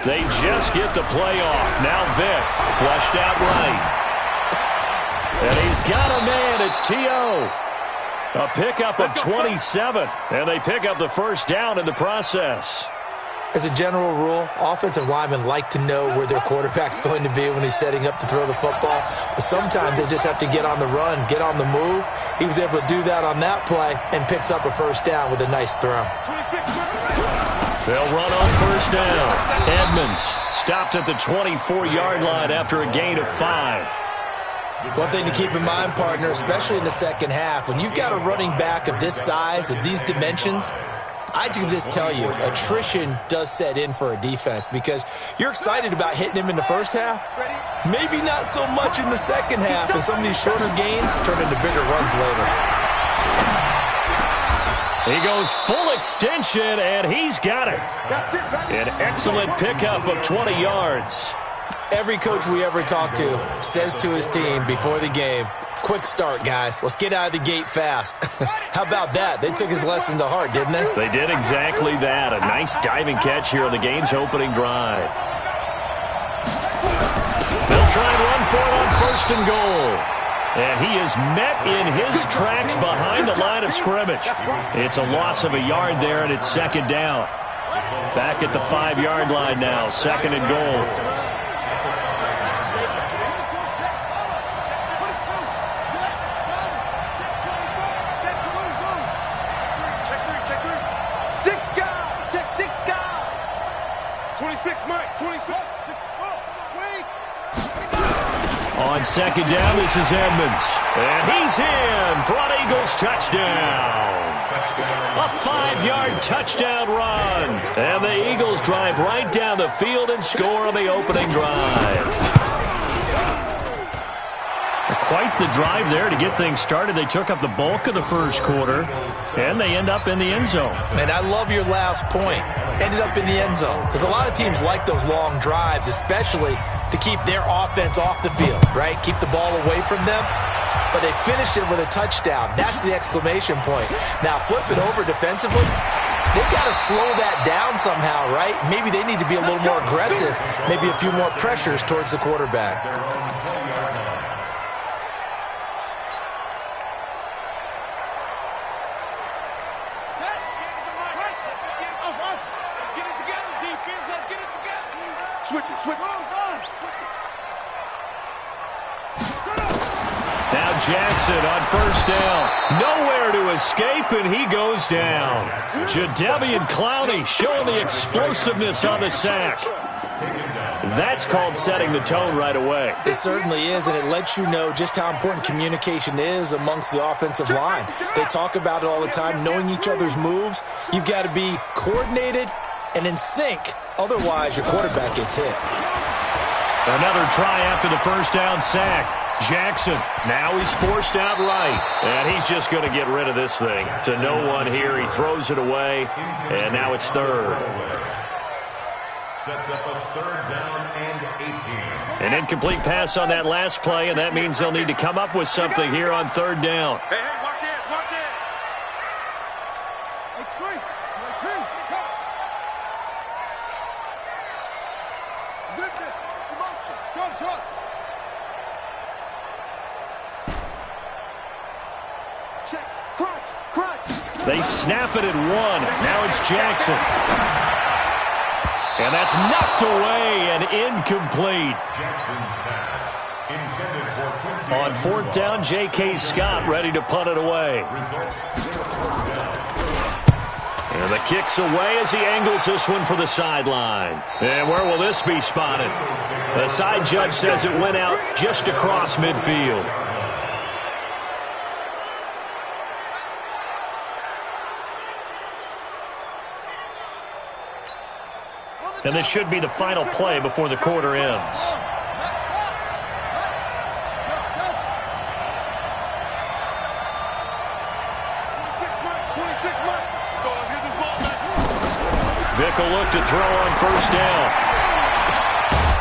They just get the play off. Now Vick, fleshed out right. And he's got a man. It's T.O. A pickup of 27. And they pick up the first down in the process. As a general rule, offensive linemen like to know where their quarterback's going to be when he's setting up to throw the football. But sometimes they just have to get on the run, get on the move. He was able to do that on that play and picks up a first down with a nice throw. They'll run on first down. Edmonds stopped at the 24-yard line after a gain of 5. One thing to keep in mind, partner, especially in the second half, when you've got a running back of this size, of these dimensions, I can just tell you, attrition does set in for a defense because you're excited about hitting him in the first half. Maybe not so much in the second half, and some of these shorter gains turn into bigger runs later. He goes full extension, and he's got it. An excellent pickup of 20 yards. Every coach we ever talk to says to his team before the game, quick start, guys. Let's get out of the gate fast. How about that? They took his lesson to heart, didn't they? They did exactly that. A nice diving catch here on the game's opening drive. They'll try and run for it on first and goal. And he is met in his tracks behind the line of scrimmage. It's a loss of a yard there, and it's second down. Back at the 5-yard line now, second and goal. On second down, this is Edmonds. And he's in for an Eagles touchdown. A 5-yard touchdown run. And the Eagles drive right down the field and score on the opening drive. Quite the drive there to get things started. They took up the bulk of the first quarter, and they end up in the end zone. And I love your last point. Ended up in the end zone. Because a lot of teams like those long drives, especially to keep their offense off the field, right? Keep the ball away from them. But they finished it with a touchdown. That's the exclamation point. Now, flip it over defensively. They've got to slow that down somehow, right? Maybe they need to be a little more aggressive. Maybe a few more pressures towards the quarterback. Now Jackson on first down. Nowhere to escape, and he goes down. Jadeveon Clowney showing the explosiveness on the sack. That's called setting the tone right away. It certainly is, and it lets you know just how important communication is amongst the offensive line. They talk about it all the time, knowing each other's moves. You've got to be coordinated and in sync. Otherwise, your quarterback gets hit. Another try after the first down sack. Jackson, now he's forced out right. And he's just going to get rid of this thing. To no one here, he throws it away. And now it's third. Sets up a third down and 18. An incomplete pass on that last play, and that means they'll need to come up with something here on third down. Hey, watch it, watch it. It's free. It's free. Zip it. Shot. Check. Crunch. They snap it at 1. Now it's Jackson. And that's knocked away and incomplete. Jackson's pass intended for Quincy. On fourth down, J.K. Scott ready to punt it away. And the kick's away as he angles this one for the sideline. And where will this be spotted? The side judge says it went out just across midfield. And this should be the final play before the quarter ends. Vick will look to throw on first down.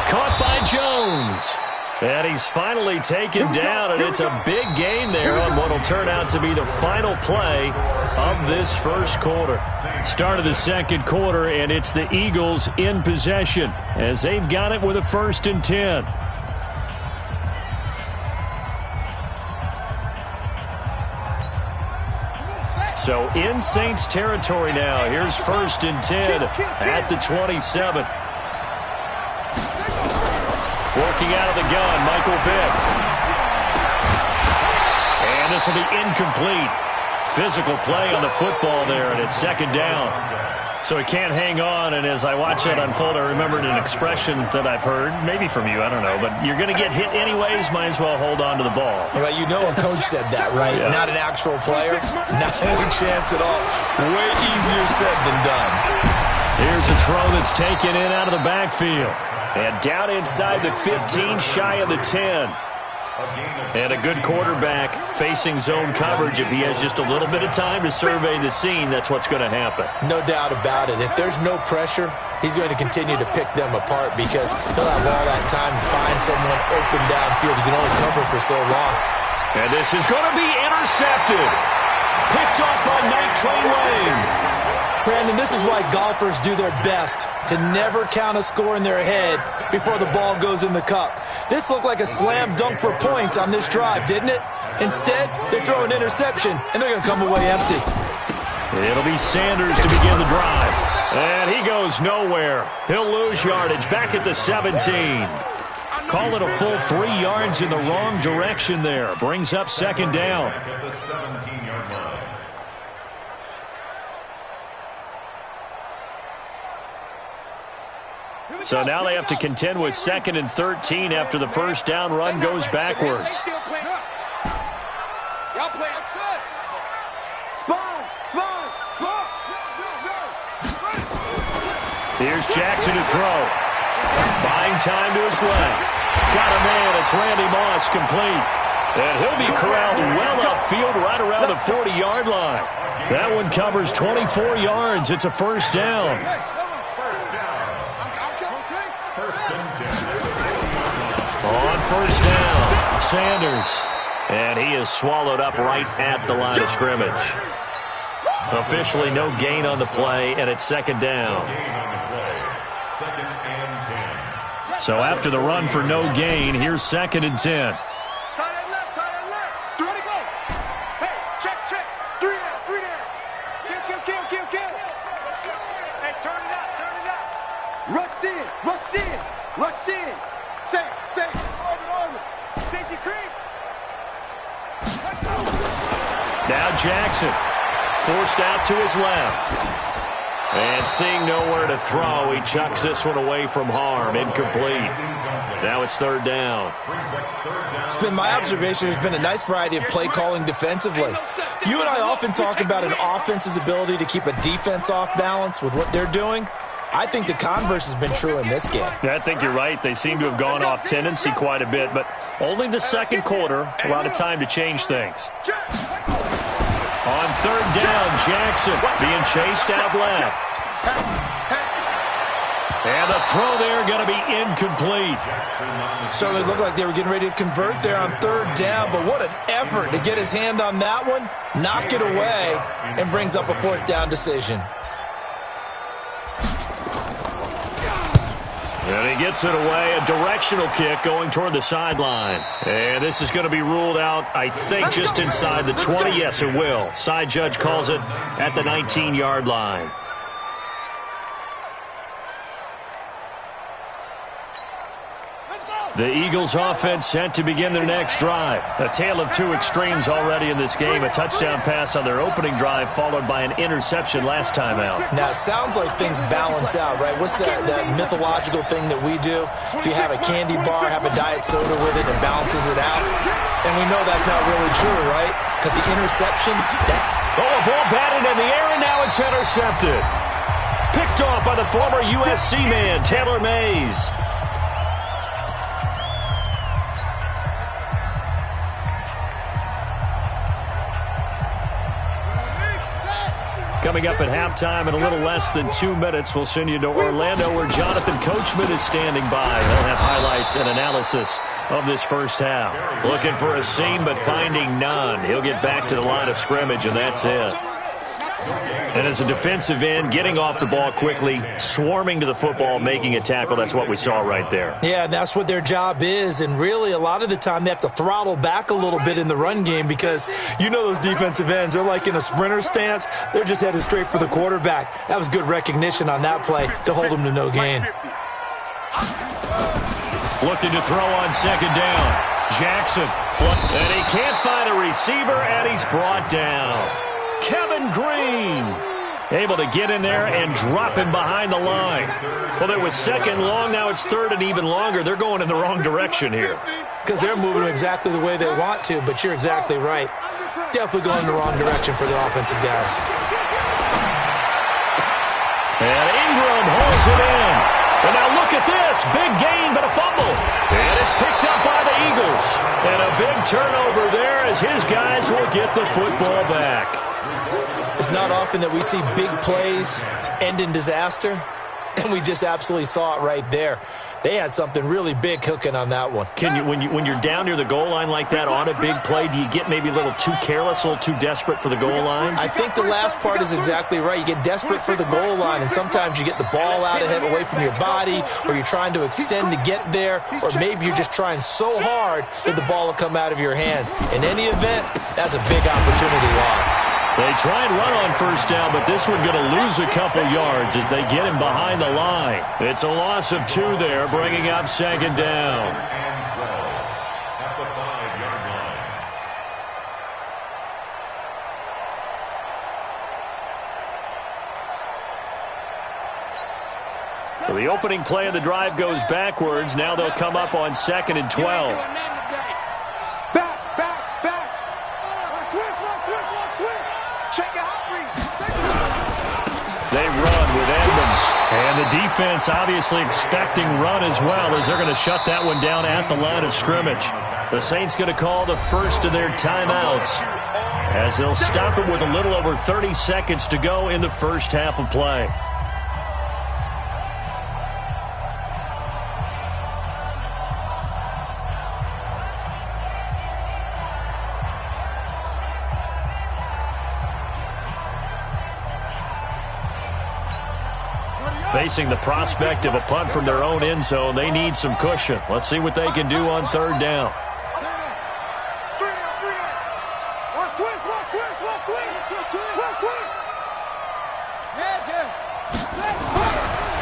Caught by Jones. And he's finally taken down, and it's a big gain there on what will turn out to be the final play of this first quarter. Start of the second quarter, and it's the Eagles in possession as they've got it with a 1st and 10. So in Saints territory now. Here's 1st and 10 at the 27. Working out of the gun, Michael Vick. And this will be incomplete. Physical play on the football there, and it's 2nd down. So he can't hang on, and as I watch that unfold, I remembered an expression that I've heard, maybe from you, I don't know, but you're going to get hit anyways, might as well hold on to the ball. Well, you know a coach said that, right? Yeah. Not an actual player. Not any chance at all. Way easier said than done. Here's a throw that's taken in out of the backfield. And down inside the 15, shy of the 10. And a good quarterback facing zone coverage. If he has just a little bit of time to survey the scene, that's what's going to happen. No doubt about it. If there's no pressure, he's going to continue to pick them apart because he'll have all that time to find someone open downfield. He can only cover for so long. And this is going to be intercepted. Picked off by Night Train Lane. Brandon, this is why golfers do their best to never count a score in their head before the ball goes in the cup. This looked like a slam dunk for points on this drive, didn't it? Instead, they throw an interception, and they're going to come away empty. It'll be Sanders to begin the drive. And he goes nowhere. He'll lose yardage back at the 17. Call it a full 3 yards in the wrong direction there. Brings up 2nd down. So now they have to contend with 2nd and 13 after the 1st down run goes backwards. Here's Jackson to throw. Buying time to his left. Got a man. It's Randy Moss complete. And he'll be corralled well upfield right around the 40-yard line. That one covers 24 yards. It's a 1st down. On 1st down, Sanders. And he is swallowed up right at the line of scrimmage. Officially no gain on the play, and it's 2nd down. So after the run for no gain, here's 2nd and 10. Rush in. Say. Over. Safety creep. Now Jackson. Forced out to his left. And seeing nowhere to throw, he chucks this one away from harm. Incomplete. Now it's 3rd down. It's been my observation there's been a nice variety of play calling defensively. You and I often talk about an offense's ability to keep a defense off balance with what they're doing. I think the converse has been true in this game. I think you're right. They seem to have gone off tendency quite a bit, but only the 2nd quarter, a lot of time to change things. On 3rd down, Jackson being chased out left. And the throw there going to be incomplete. Certainly looked like they were getting ready to convert there on 3rd down, but what an effort to get his hand on that one, knock it away, and brings up a 4th down decision. And he gets it away, a directional kick going toward the sideline. And this is going to be ruled out, I think, just inside the 20. Yes, it will. Side judge calls it at the 19-yard line. The Eagles offense set to begin their next drive. A tale of two extremes already in this game. A touchdown pass on their opening drive followed by an interception last time out. Now, it sounds like things balance out, right? What's that mythological thing that we do? If you have a candy bar, have a diet soda with it, it balances it out. And we know that's not really true, right? Because the interception, that's... Oh, a ball batted in the air, and now it's intercepted. Picked off by the former USC man, Taylor Mays. Coming up at halftime in a little less than 2 minutes, we'll send you to Orlando where Jonathan Coachman is standing by. He'll have highlights and analysis of this first half. Looking for a seam but finding none. He'll get back to the line of scrimmage, and that's it. And as a defensive end, getting off the ball quickly, swarming to the football, making a tackle, that's what we saw right there. Yeah, and that's what their job is. And really, a lot of the time, they have to throttle back a little bit in the run game because you know those defensive ends, they're like in a sprinter stance. They're just headed straight for the quarterback. That was good recognition on that play to hold them to no gain. Looking to throw on second down. Jackson, and he can't find a receiver, and he's brought down. Kevin Green able to get in there and drop him behind the line. Well, it was second long. Now it's third and even longer. They're going in the wrong direction here. Because they're moving exactly the way they want to, but you're exactly right. Definitely going in the wrong direction for the offensive guys. And Ingram holds it in. And now look at this. Big gain, but a fumble. And it's picked up by the Eagles. And a big turnover there as his guys will get the football back. It's not often that we see big plays end in disaster, and we just absolutely saw it right there. They had something really big cooking on that one. Can you, when you're down near the goal line like that on a big play, do you get maybe a little too careless, a little too desperate for the goal line? I think the last part is exactly right. You get desperate for the goal line, and sometimes you get the ball out ahead away from your body, or you're trying to extend to get there, or maybe you're just trying so hard that the ball will come out of your hands. In any event, that's a big opportunity lost. They try and run on first down, but this one going to lose a couple yards as they get him behind the line. It's a loss of 2 there, bringing up second down. At the 5-yard line. So the opening play of the drive goes backwards. Now they'll come up on 2nd and 12. They run with Edmonds. And the defense obviously expecting run as well as they're going to shut that one down at the line of scrimmage. The Saints going to call the first of their timeouts as they'll stop it with a little over 30 seconds to go in the first half of play. Facing the prospect of a punt from their own end zone, they need some cushion. Let's see what they can do on third down.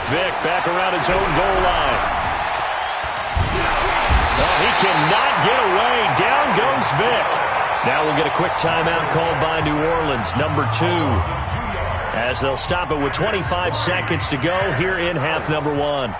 Vick back around his own goal line. Oh, he cannot get away. Down goes Vick. Now we'll get a quick timeout called by New Orleans, number 2. As they'll stop it with 25 seconds to go here in half number 1.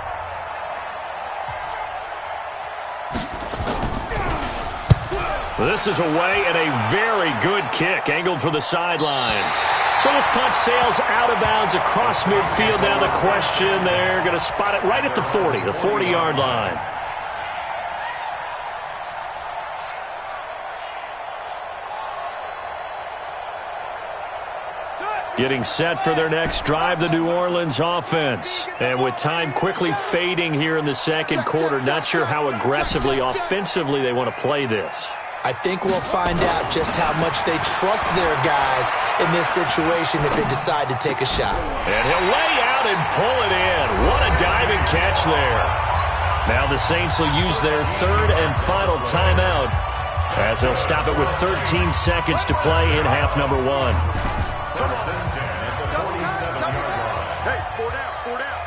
This is away and a very good kick angled for the sidelines. So this punt sails out of bounds across midfield. Now the question, they're going to spot it right at the 40, the 40-yard line. Getting set for their next drive, the New Orleans offense. And with time quickly fading here in the second quarter, not sure how aggressively, offensively they want to play this. I think we'll find out just how much they trust their guys in this situation if they decide to take a shot. And he'll lay out and pull it in. What a diving catch there. Now the Saints will use their third and final timeout as they'll stop it with 13 seconds to play in half number 1. First and 10 at the 47-yard line. Hey, 4 down, 4 down.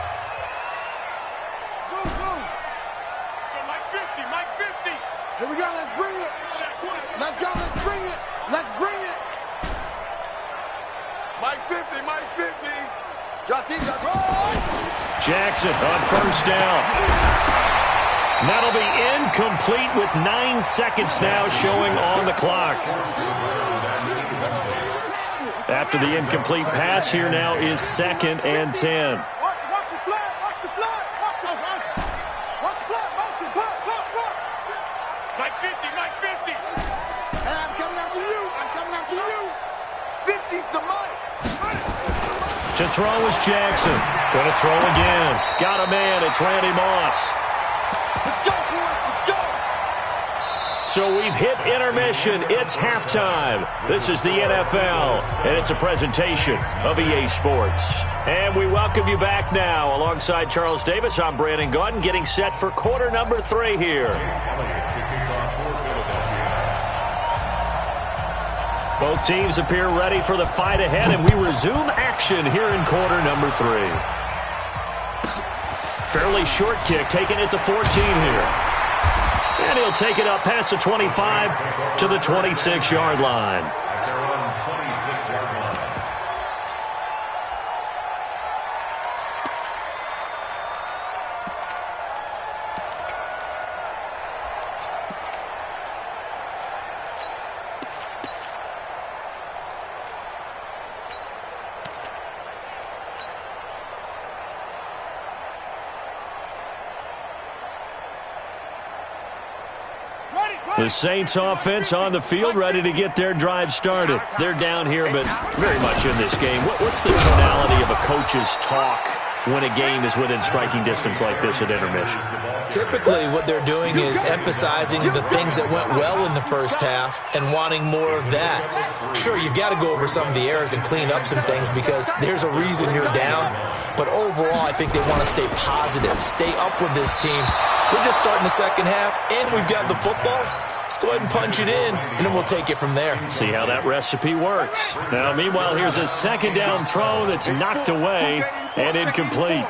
Zoom, zoom. Mike 50, Mike 50. Here we go, let's bring it. Let's go, let's bring it. Let's bring it. Mike 50, Mike 50. Drop these up. Jackson on first down. That'll be incomplete with 9 seconds now showing on the clock. After the incomplete pass, here now is 2nd and 10. Watch the flag, watch the flag. Watch the flag, motion, pop. Mike 50, Mike 50. Hey, I'm coming after you. I'm coming after you. 50's the mic. To throw is Jackson. Going to throw again. Got a man. It's Randy Moss. Let's go, boys. Let's go. So we've hit intermission. It's halftime. This is the NFL, and it's a presentation of EA Sports. And we welcome you back now. Alongside Charles Davis, I'm Brandon Gaudin, getting set for quarter number 3 here. Both teams appear ready for the fight ahead, and we resume action here in quarter number 3. Fairly short kick, taking it to 14 here. And he'll take it up past the 25 to the 26-yard line. The Saints offense on the field, ready to get their drive started. They're down here, but very much in this game. What's the tonality of a coach's talk when a game is within striking distance like this at intermission? Typically, what they're doing is emphasizing the things that went well in the first half and wanting more of that. Sure, you've got to go over some of the errors and clean up some things because there's a reason you're down. But overall, I think they want to stay positive, stay up with this team. We're just starting the second half, and we've got the football. Let's go ahead and punch it in, and then we'll take it from there. See how that recipe works. Now, meanwhile, here's a second down throw that's knocked away and incomplete.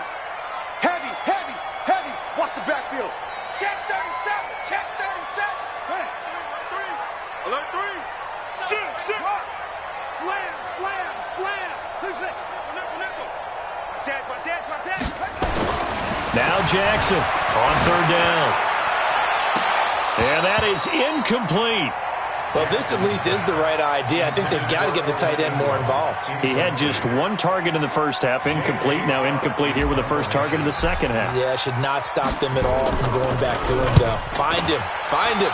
Heavy, heavy, heavy. Watch the backfield. Check 37. Check 37. Hey. Alert 3. Shoot, shoot. Slam, slam, slam. 2-6. Now Jackson on third down. And that is incomplete. Well, this at least is the right idea. I think they've got to get the tight end more involved. He had just one target in the first half, incomplete. Now incomplete here with the first target of the second half. Yeah, should not stop them at all from going back to him, though. Find him. Find him.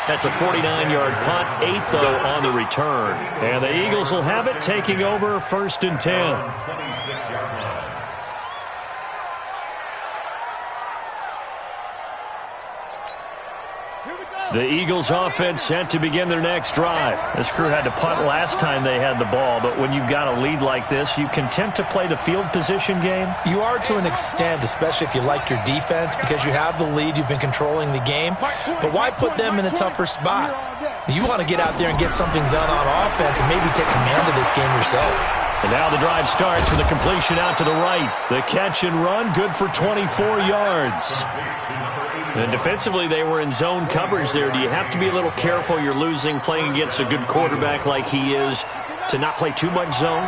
That's a 49-yard punt, 8 though on the return. And the Eagles will have it, taking over 1st and 10. 26-yard line. The Eagles offense set to begin their next drive. This crew had to punt last time they had the ball, but when you've got a lead like this, you content to play the field position game? You are to an extent, especially if you like your defense, because you have the lead, you've been controlling the game. But why put them in a tougher spot? You want to get out there and get something done on offense and maybe take command of this game yourself. And now the drive starts with a completion out to the right. The catch and run, good for 24 yards. And defensively, they were in zone coverage there. Do you have to be a little careful? You're losing, playing against a good quarterback like he is, to not play too much zone?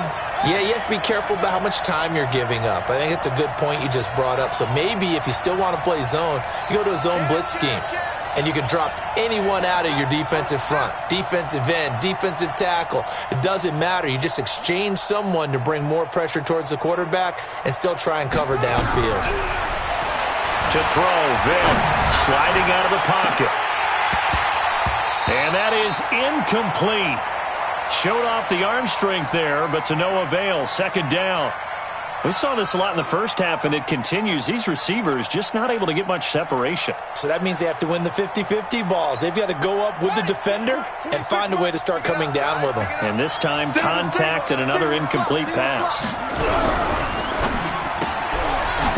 Yeah, you have to be careful about how much time you're giving up. I think it's a good point you just brought up. So maybe if you still want to play zone, you go to a zone blitz scheme. And you can drop anyone out of your defensive front, defensive end, defensive tackle. It doesn't matter. You just exchange someone to bring more pressure towards the quarterback and still try and cover downfield. To throw, Vic, sliding out of the pocket. And that is incomplete. Showed off the arm strength there, but to no avail. Second down. We saw this a lot in the first half, and it continues. These receivers just not able to get much separation. So that means they have to win the 50-50 balls. They've got to go up with the defender and find a way to start coming down with them. And this time, contact and another incomplete pass.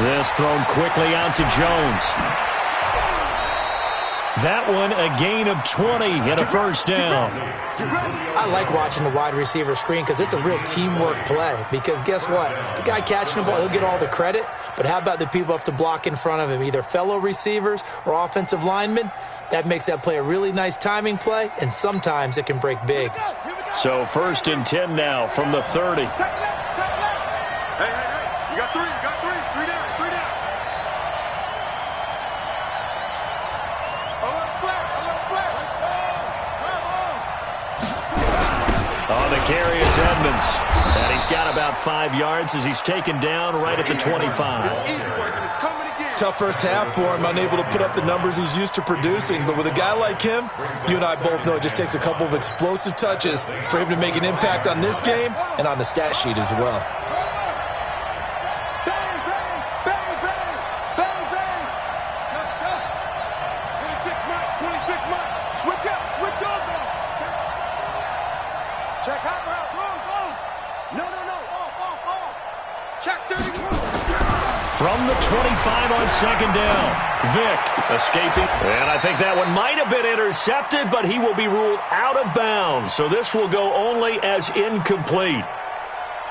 This thrown quickly out to Jones. That one a gain of 20 and a first down. I like watching the wide receiver screen because it's a real teamwork play. Because guess what? The guy catching the ball, he'll get all the credit. But how about the people up to block in front of him, either fellow receivers or offensive linemen? That makes that play a really nice timing play, and sometimes it can break big. So 1st and 10 now from the 30. Hey, you got three. Three down. On the carry is Edmonds. And he's got about 5 yards as he's taken down right at the 25. It's easy work, and it's coming again. Tough first half for him, unable to put up the numbers he's used to producing. But with a guy like him, you and I both know it just takes a couple of explosive touches for him to make an impact on this game and on the stat sheet as well. Bang, bang, bang, bang, bang, bang. Let's go. 26 Mike. Switch up, go. Check hot route, go. No. Off. Check 31. From the 25 on second down, Vick escaping. And I think that one might have been intercepted, but he will be ruled out of bounds. So this will go only as incomplete.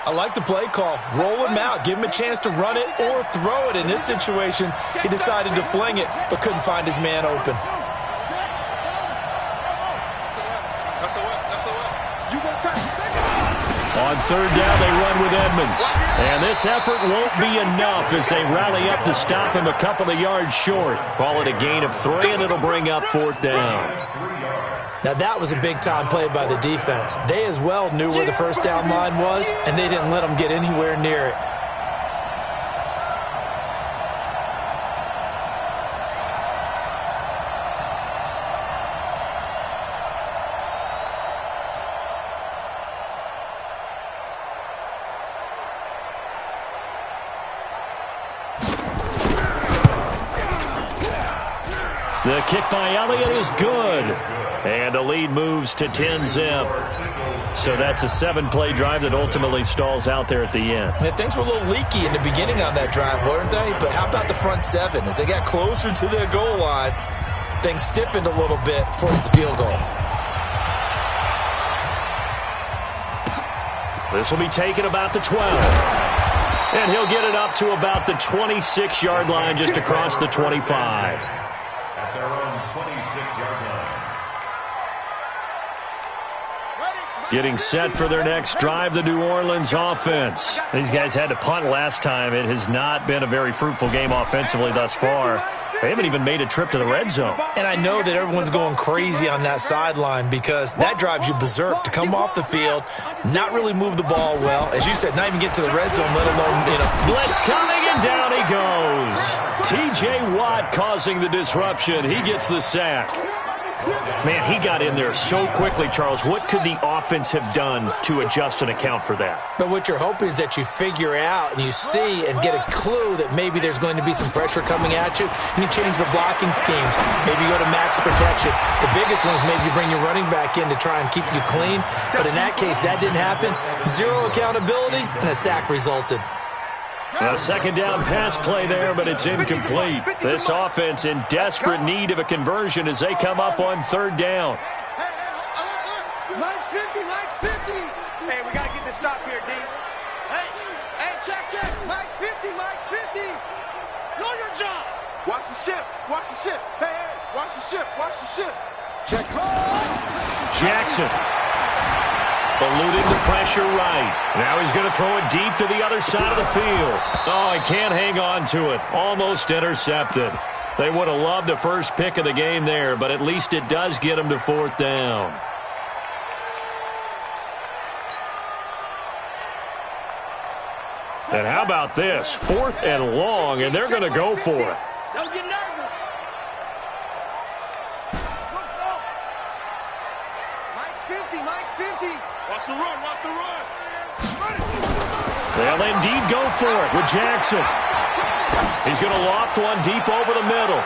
I like the play call. Roll him out. Give him a chance to run it or throw it. In this situation, he decided to fling it, but couldn't find his man open. On third down, they run with Edmonds. And this effort won't be enough as they rally up to stop him a couple of yards short. Call it a gain of 3, and it'll bring up fourth down. Now, that was a big-time play by the defense. They as well knew where the first down line was, and they didn't let them get anywhere near it. The kick by Elliott is good. And the lead moves to 10-zip. So that's a 7-play drive that ultimately stalls out there at the end. Yeah, things were a little leaky in the beginning on that drive, weren't they? But how about the front 7? As they got closer to their goal line, things stiffened a little bit, forced the field goal. This will be taken about the 12. And he'll get it up to about the 26-yard line just across the 25. At their own 26-yard line. Getting set for their next drive, the New Orleans offense. These guys had to punt last time. It has not been a very fruitful game offensively thus far. They haven't even made a trip to the red zone. And I know that everyone's going crazy on that sideline because that drives you berserk to come off the field, not really move the ball well. As you said, not even get to the red zone, let alone, Blitz coming, and down he goes. T.J. Watt causing the disruption. He gets the sack. Man, he got in there so quickly, Charles. What could the offense have done to adjust and account for that? But what you're hoping is that you figure out and you see and get a clue that maybe there's going to be some pressure coming at you, and you change the blocking schemes. Maybe you go to max protection. The biggest one is maybe you bring your running back in to try and keep you clean. But in that case, that didn't happen. Zero accountability, and a sack resulted. A second down pass play there, but it's incomplete. This offense in desperate need of a conversion as they come up on third down. Mike's 50. Hey, we got to get this stop here, D. Hey, check. Mike 50. Know your job. Watch the ship. Hey, watch the ship. Check. Jackson. Eluding the pressure right. Now he's going to throw it deep to the other side of the field. Oh, he can't hang on to it. Almost intercepted. They would have loved a first pick of the game there, but at least it does get him to fourth down. And how about this? 4th and long, and they're going to go for it. Don't get nervous. Mike's 50. Watch the run. They'll indeed go for it with Jackson. He's going to loft one deep over the middle.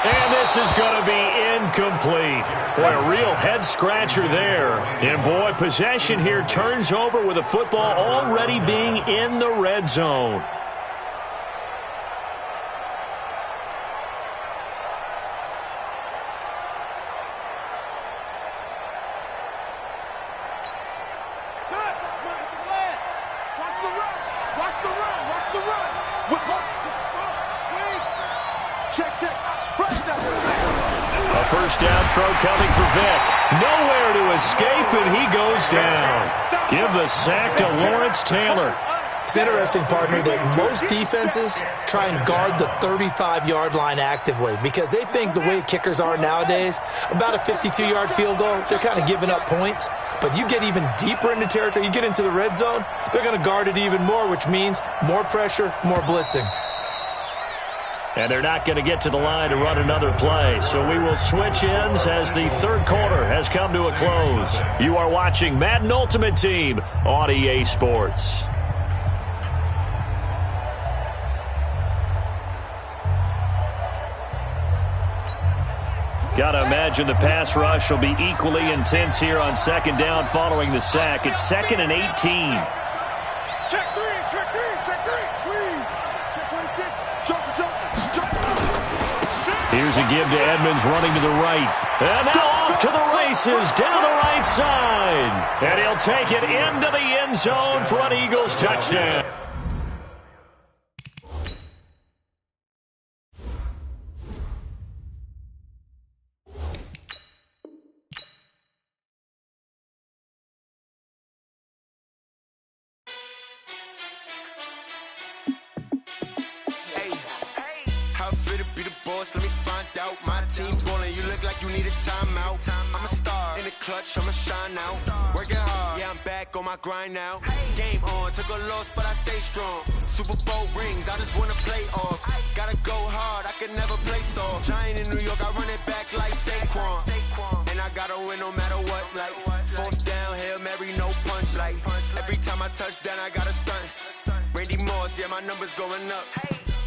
And this is going to be incomplete. Boy, a real head-scratcher there. And, boy, possession here turns over with the football already being in the red zone. First down throw coming for Vick. Nowhere to escape, and he goes down. Give the sack to Lawrence Taylor. It's interesting, partner, that most defenses try and guard the 35-yard line actively because they think the way kickers are nowadays, about a 52-yard field goal, they're kind of giving up points. But you get even deeper into territory, you get into the red zone, they're going to guard it even more, which means more pressure, more blitzing. And they're not going to get to the line to run another play. So we will switch ends as the third quarter has come to a close. You are watching Madden Ultimate Team on EA Sports. Got to imagine the pass rush will be equally intense here on second down following the sack. It's 2nd and 18. Check three, check three, check three, please. Check 26, jump. Here's a give to Edmonds running to the right. And now off to the races down the right side. And he'll take it into the end zone for an Eagles touchdown. Let me find out. My team ballin', you look like you need a timeout. I'm a star in the clutch, I'ma shine out. Working hard, yeah, I'm back on my grind now. Game on, took a loss, but I stay strong. Super Bowl rings, I just wanna play off. Gotta go hard, I can never play soft. Giant in New York, I run it back like Saquon. And I gotta win no matter what, like 4th down, Hail Mary, no punch. Like every time I touch down, I gotta stunt. Randy Moss, yeah, my numbers going up.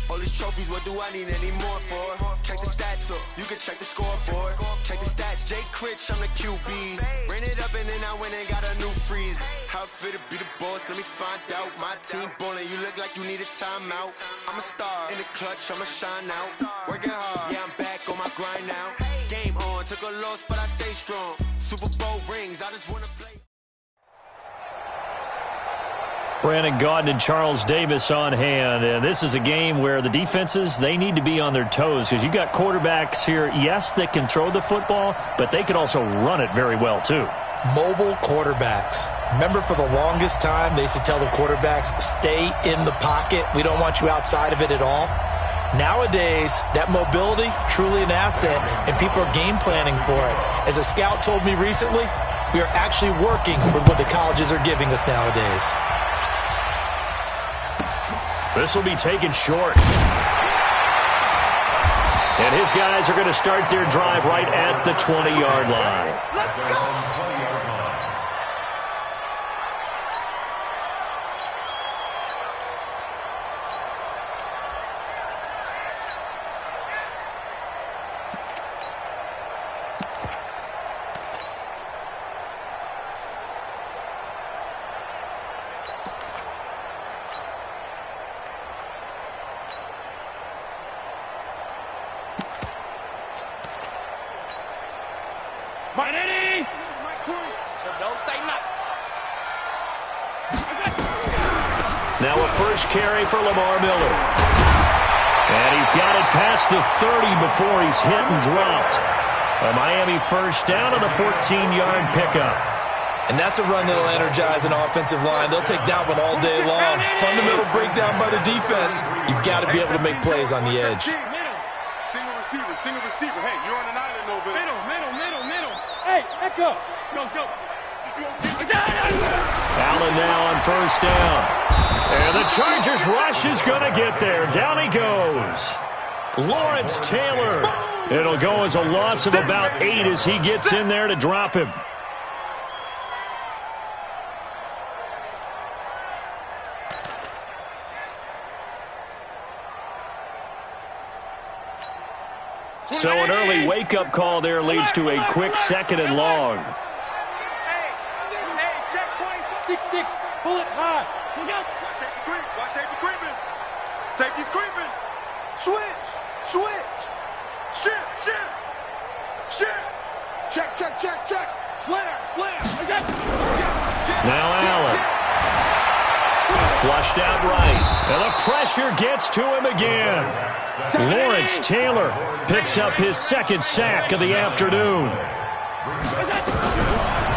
All these trophies, what do I need any more for? Check the stats up, you can check the scoreboard. Check the stats, Jay Critch, I'm the QB. Ran it up and then I went and got a new freeze. How it feel to be the boss, let me find out. My team ballin', you look like you need a timeout. I'm a star in the clutch, I'ma shine out. Working hard, yeah, I'm back on my grind now. Game on, took a loss, but I stay strong. Super Bowl rings, I just wanna play. Brandon Gaudin and Charles Davis on hand. And this is a game where the defenses, they need to be on their toes because you got quarterbacks here, yes, that can throw the football, but they can also run it very well too. Mobile quarterbacks. Remember, for the longest time, they used to tell the quarterbacks, stay in the pocket. We don't want you outside of it at all. Nowadays, that mobility, truly an asset, and people are game planning for it. As a scout told me recently, we are actually working with what the colleges are giving us nowadays. This will be taken short. And his guys are going to start their drive right at the 20-yard line. Let's go. Now a first carry for Lamar Miller. And he's got it past the 30 before he's hit and dropped. A Miami first down on the 14-yard pickup. And that's a run that'll energize an offensive line. They'll take that one all day long. Fundamental breakdown by the defense. You've got to be able to make plays on the edge. Single receiver. Hey, you're on an island over there. Middle. Hey, echo. Go. Allen now on first down. And the Chargers rush is going to get there. Down he goes. Lawrence Taylor. It'll go as a loss of about 8 as he gets in there to drop him. So an early wake-up call there leads to a quick 2nd and long. Hey, check 6-6, bullet high. Watch safety creeping. Safety's creeping. Switch. Shift. Check. Slam. Now Allen. Flushed out right. And the pressure gets to him again. Lawrence Taylor picks up his 2nd sack of the afternoon.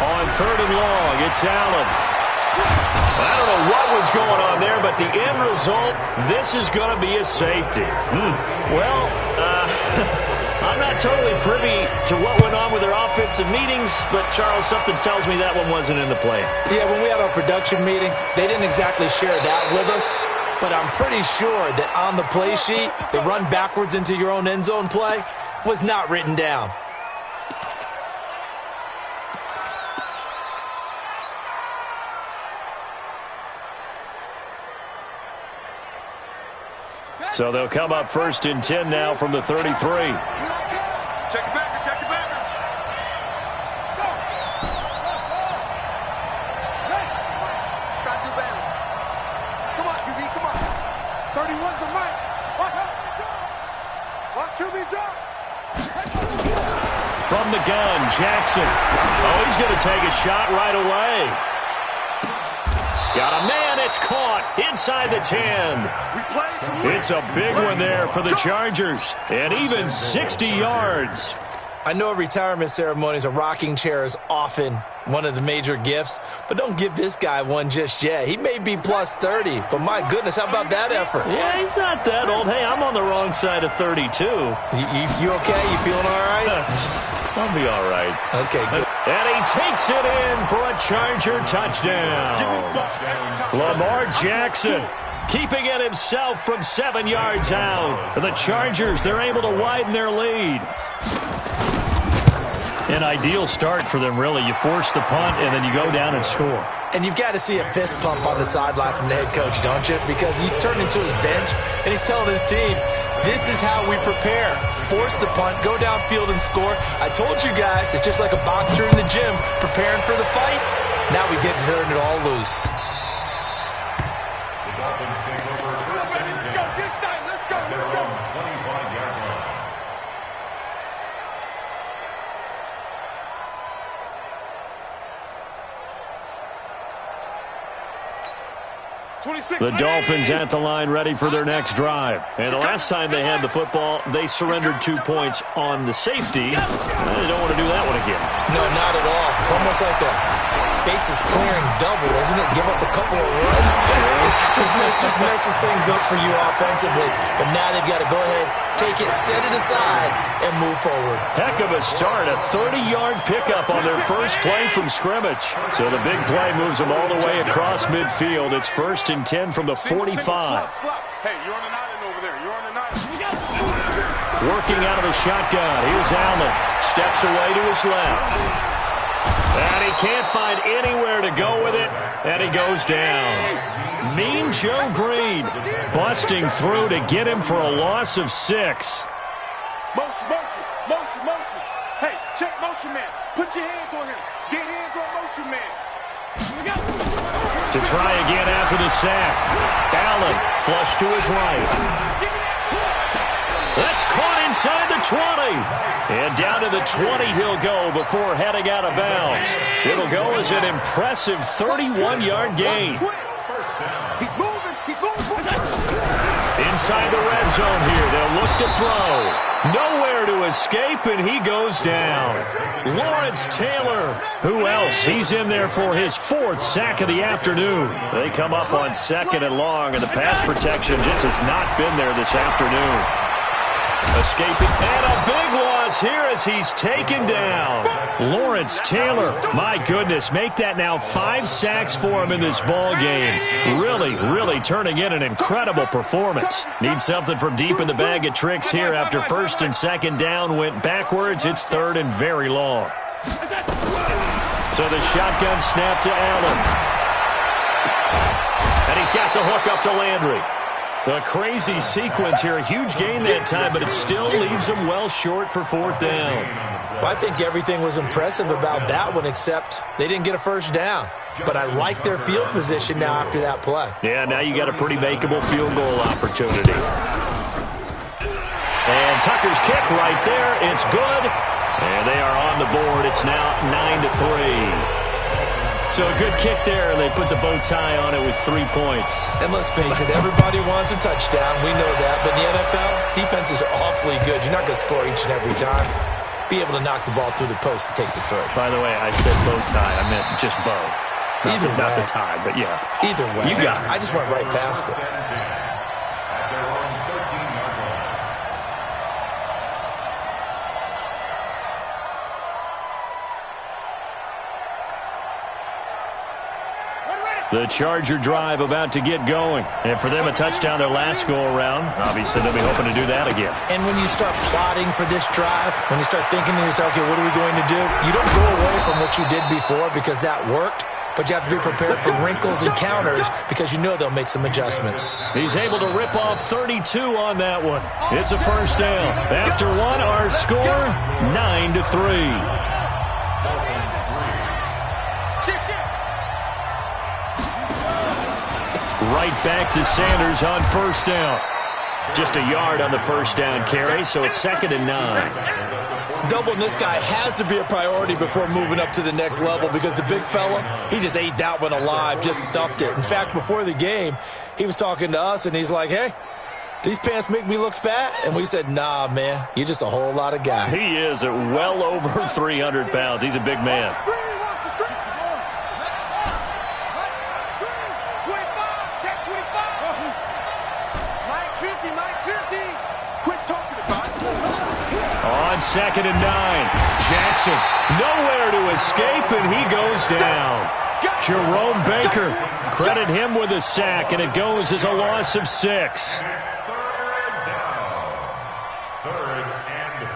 On 3rd and long, it's Allen. I don't know what was going on there, but the end result, this is going to be a safety. Well, I'm not totally privy to what went on with their offensive meetings, but, Charles, something tells me that one wasn't in the plan. Yeah, when we had our production meeting, they didn't exactly share that with us. but I'm pretty sure that on the play sheet, the run backwards into your own end zone play was not written down. So they'll come up 1st and 10 now from the 33. Check it back, check it back. Go. Hey, try to do better. Come on, QB, come on. 31's the mic. Watch out. Watch QB jump. From the gun, Jackson. Oh, he's going to take a shot right away. Got a man, it's caught inside the 10. It's a big one there for the Chargers, and even 60 yards. I know at retirement ceremonies, a rocking chair is often one of the major gifts, but don't give this guy one just yet. He may be plus 30, but my goodness, how about that effort? Yeah, he's not that old. Hey, I'm on the wrong side of 32. You okay? You feeling all right? I'll be all right. Okay, good. And he takes it in for a Charger touchdown. Lamar Jackson keeping it himself from 7 yards out. The Chargers, they're able to widen their lead. An ideal start for them, really. You force the punt, and then you go down and score. And you've got to see a fist pump on the sideline from the head coach, don't you? Because he's turned into his bench, and he's telling his team, this is how we prepare. Force the punt, go downfield and score. I told you guys, it's just like a boxer in the gym preparing for the fight. Now we get to turn it all loose. The Dolphins take over 1st and 10. Let's go. At their own 25-yard line. 26. The Dolphins at the line ready for their next drive. And the last time they had the football, they surrendered 2 points on the safety. They don't want to do that one again. No, not at all. It's almost like a bases clearing double, isn't it? Give up a couple of runs. just messes things up for you offensively. But now they've got to go ahead, take it, set it aside, and move forward. Heck of a start. A 30-yard pickup on their first play from scrimmage. So the big play moves them all the way across midfield. It's 1st and 10 from the 45. Hey, you're on an island over there. You're on an island. Working out of the shotgun. Here's Allen. Steps away to his left. And he can't find anywhere to go with it. And he goes down. Mean Joe Green busting through to get him for a loss of 6. Motion. Hey, check motion man. Put your hands on him. Get hands on motion man. To try again after the sack. Allen flush to his right. That's caught inside the 20. And down to the 20 he'll go before heading out of bounds. It'll go as an impressive 31-yard gain. He's moving. Inside the red zone here, they'll look to throw. Nowhere to escape, and he goes down. Lawrence Taylor. Who else? He's in there for his 4th sack of the afternoon. They come up on 2nd and long, and the pass protection just has not been there this afternoon. Escaping, and a big loss here as he's taken down. Lawrence Taylor, my goodness, make that now 5 sacks for him in this ball game. Really turning in an incredible performance. Need something from deep in the bag of tricks here after 1st and 2nd down went backwards. It's 3rd and very long. So the shotgun snap to Allen. And he's got the hook up to Landry. A crazy sequence here. A huge gain that time, but it still leaves them well short for 4th down. Well, I think everything was impressive about that one, except they didn't get a first down. But I like their field position now after that play. Yeah, now you got a pretty makeable field goal opportunity. And Tucker's kick right there. It's good. And they are on the board. It's now 9-3. So a good kick there, and they put the bow tie on it with 3 points. And let's face it, everybody wants a touchdown. We know that. But in the NFL, defenses are awfully good. You're not going to score each and every time. Be able to knock the ball through the post and take the throw. By the way, I said bow tie. I meant just bow. Not the tie, but yeah. Either way. You got it. I just went right past it. At their own 13-yard line. We're ready. The Charger drive about to get going. And for them, a touchdown their last go-around. Obviously, they'll be hoping to do that again. And when you start plotting for this drive, when you start thinking to yourself, okay, what are we going to do? You don't go away from what you did before because that worked, but you have to be prepared for wrinkles and counters because you know they'll make some adjustments. He's able to rip off 32 on that one. It's a first down. After one, our score, 9-3. Right back to Sanders on first down. Just a yard on the first down carry, so it's 2nd and 9. Doubling this guy has to be a priority before moving up to the next level because the big fella, he just ate that one alive, just stuffed it. In fact, before the game, he was talking to us, and he's like, hey, these pants make me look fat? And we said, nah, man, you're just a whole lot of guy. He is at well over 300 pounds. He's a big man. On 2nd and 9, Jackson nowhere to escape, and he goes down. Jerome Baker, credit him with a sack, and it goes as a loss of 6. 3rd and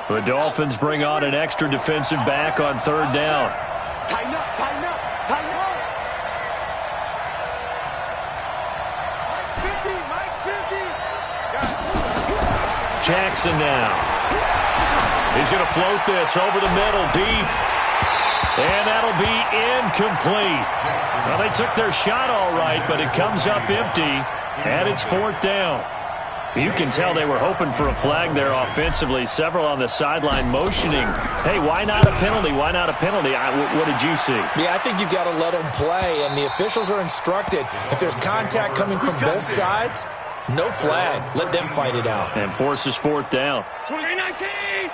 15. The Dolphins bring on an extra defensive back on 3rd down. Tighten up, tighten up, tighten up. Mike's 50. Jackson now. He's going to float this over the middle, deep. And that'll be incomplete. Well, they took their shot all right, but it comes up empty, and it's 4th down. You can tell they were hoping for a flag there offensively. Several on the sideline motioning. Hey, why not a penalty? Why not a penalty? What did you see? Yeah, I think you've got to let them play, and the officials are instructed. If there's contact coming from both sides, no flag. Let them fight it out. And forces 4th down. 2019.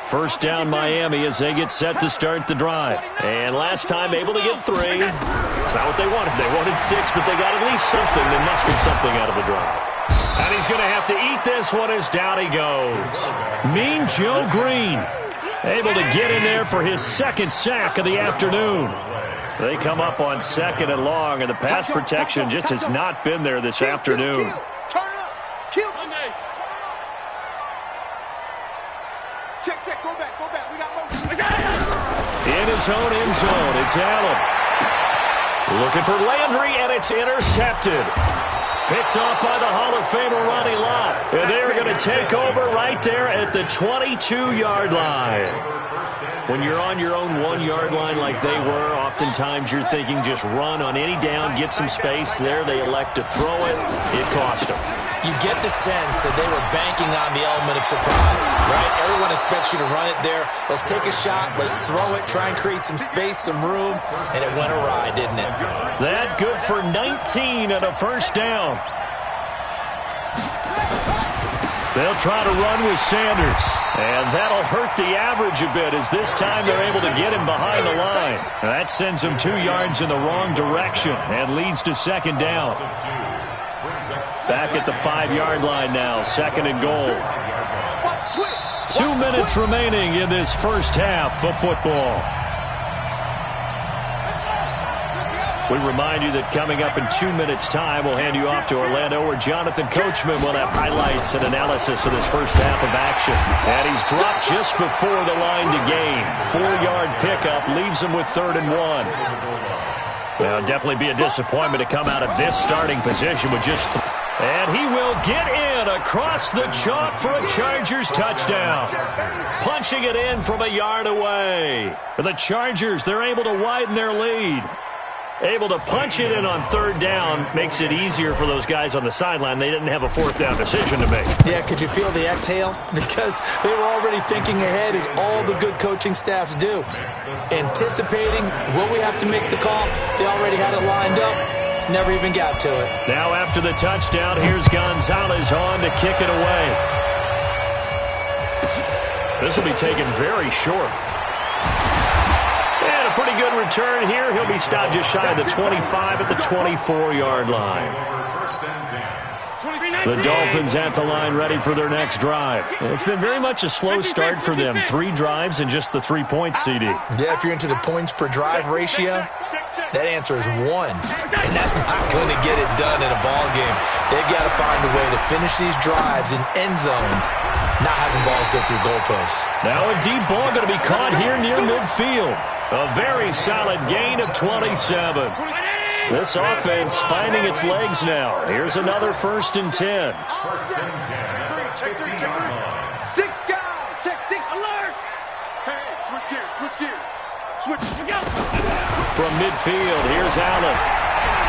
First down Miami as they get set to start the drive. And last time able to get 3. It's not what they wanted. They wanted 6, but they got at least something. They mustered something out of the drive. And he's going to have to eat this one as down he goes. Mean Joe Green able to get in there for his 2nd sack of the afternoon. They come up on 2nd and long, and the pass protection just has not been there this afternoon. Turn up. Kill. Check. Go back. We got motion. In his own end zone, it's Allen. Looking for Landry, and it's intercepted. Picked off by the Hall of Famer Ronnie Lott. And they're going to take over right there at the 22-yard line. When you're on your own 1-yard line like they were, oftentimes you're thinking just run on any down, get some space. There they elect to throw it. It cost them. You get the sense that they were banking on the element of surprise, right? Everyone expects you to run it there. Let's take a shot. Let's throw it. Try and create some space, some room. And it went awry, didn't it? That good for 19 and a first down. They'll try to run with Sanders. And that'll hurt the average a bit as this time they're able to get him behind the line. And that sends him 2 yards in the wrong direction and leads to 2nd down. Back at the 5-yard line now, 2nd and goal. 2 minutes remaining in this first half of football. We remind you that coming up in 2 minutes' time, we'll hand you off to Orlando, where Jonathan Coachman will have highlights and analysis of this first half of action. And he's dropped just before the line to gain. 4-yard pickup leaves him with 3rd and 1. Well, definitely be a disappointment to come out of this starting position with just... And he will get in across the chalk for a Chargers touchdown. Punching it in from a yard away. For the Chargers, they're able to widen their lead. Able to punch it in on 3rd down makes it easier for those guys on the sideline. They didn't have a 4th down decision to make. Yeah, could you feel the exhale? Because they were already thinking ahead, as all the good coaching staffs do. Anticipating, will we have to make the call? They already had it lined up. Never even got to it. Now after the touchdown, here's Gonzalez on to kick it away. This will be taken very short. And a pretty good return here. He'll be stopped just shy of the 25 at the 24-yard line. The Dolphins at the line ready for their next drive. It's been very much a slow start for them. 3 drives and just the 3 points, CD. Yeah, if you're into the points per drive ratio, that answer is 1. And that's not going to get it done in a ball game. They've got to find a way to finish these drives in end zones, not having balls go through goalposts. Now a deep ball going to be caught here near midfield. A very solid gain of 27. This offense finding its legs now. Here's another 1st and 10. Check 3. 6 guys. Check 6. Alert. Hey, switch gears. Switch. From midfield, here's Allen.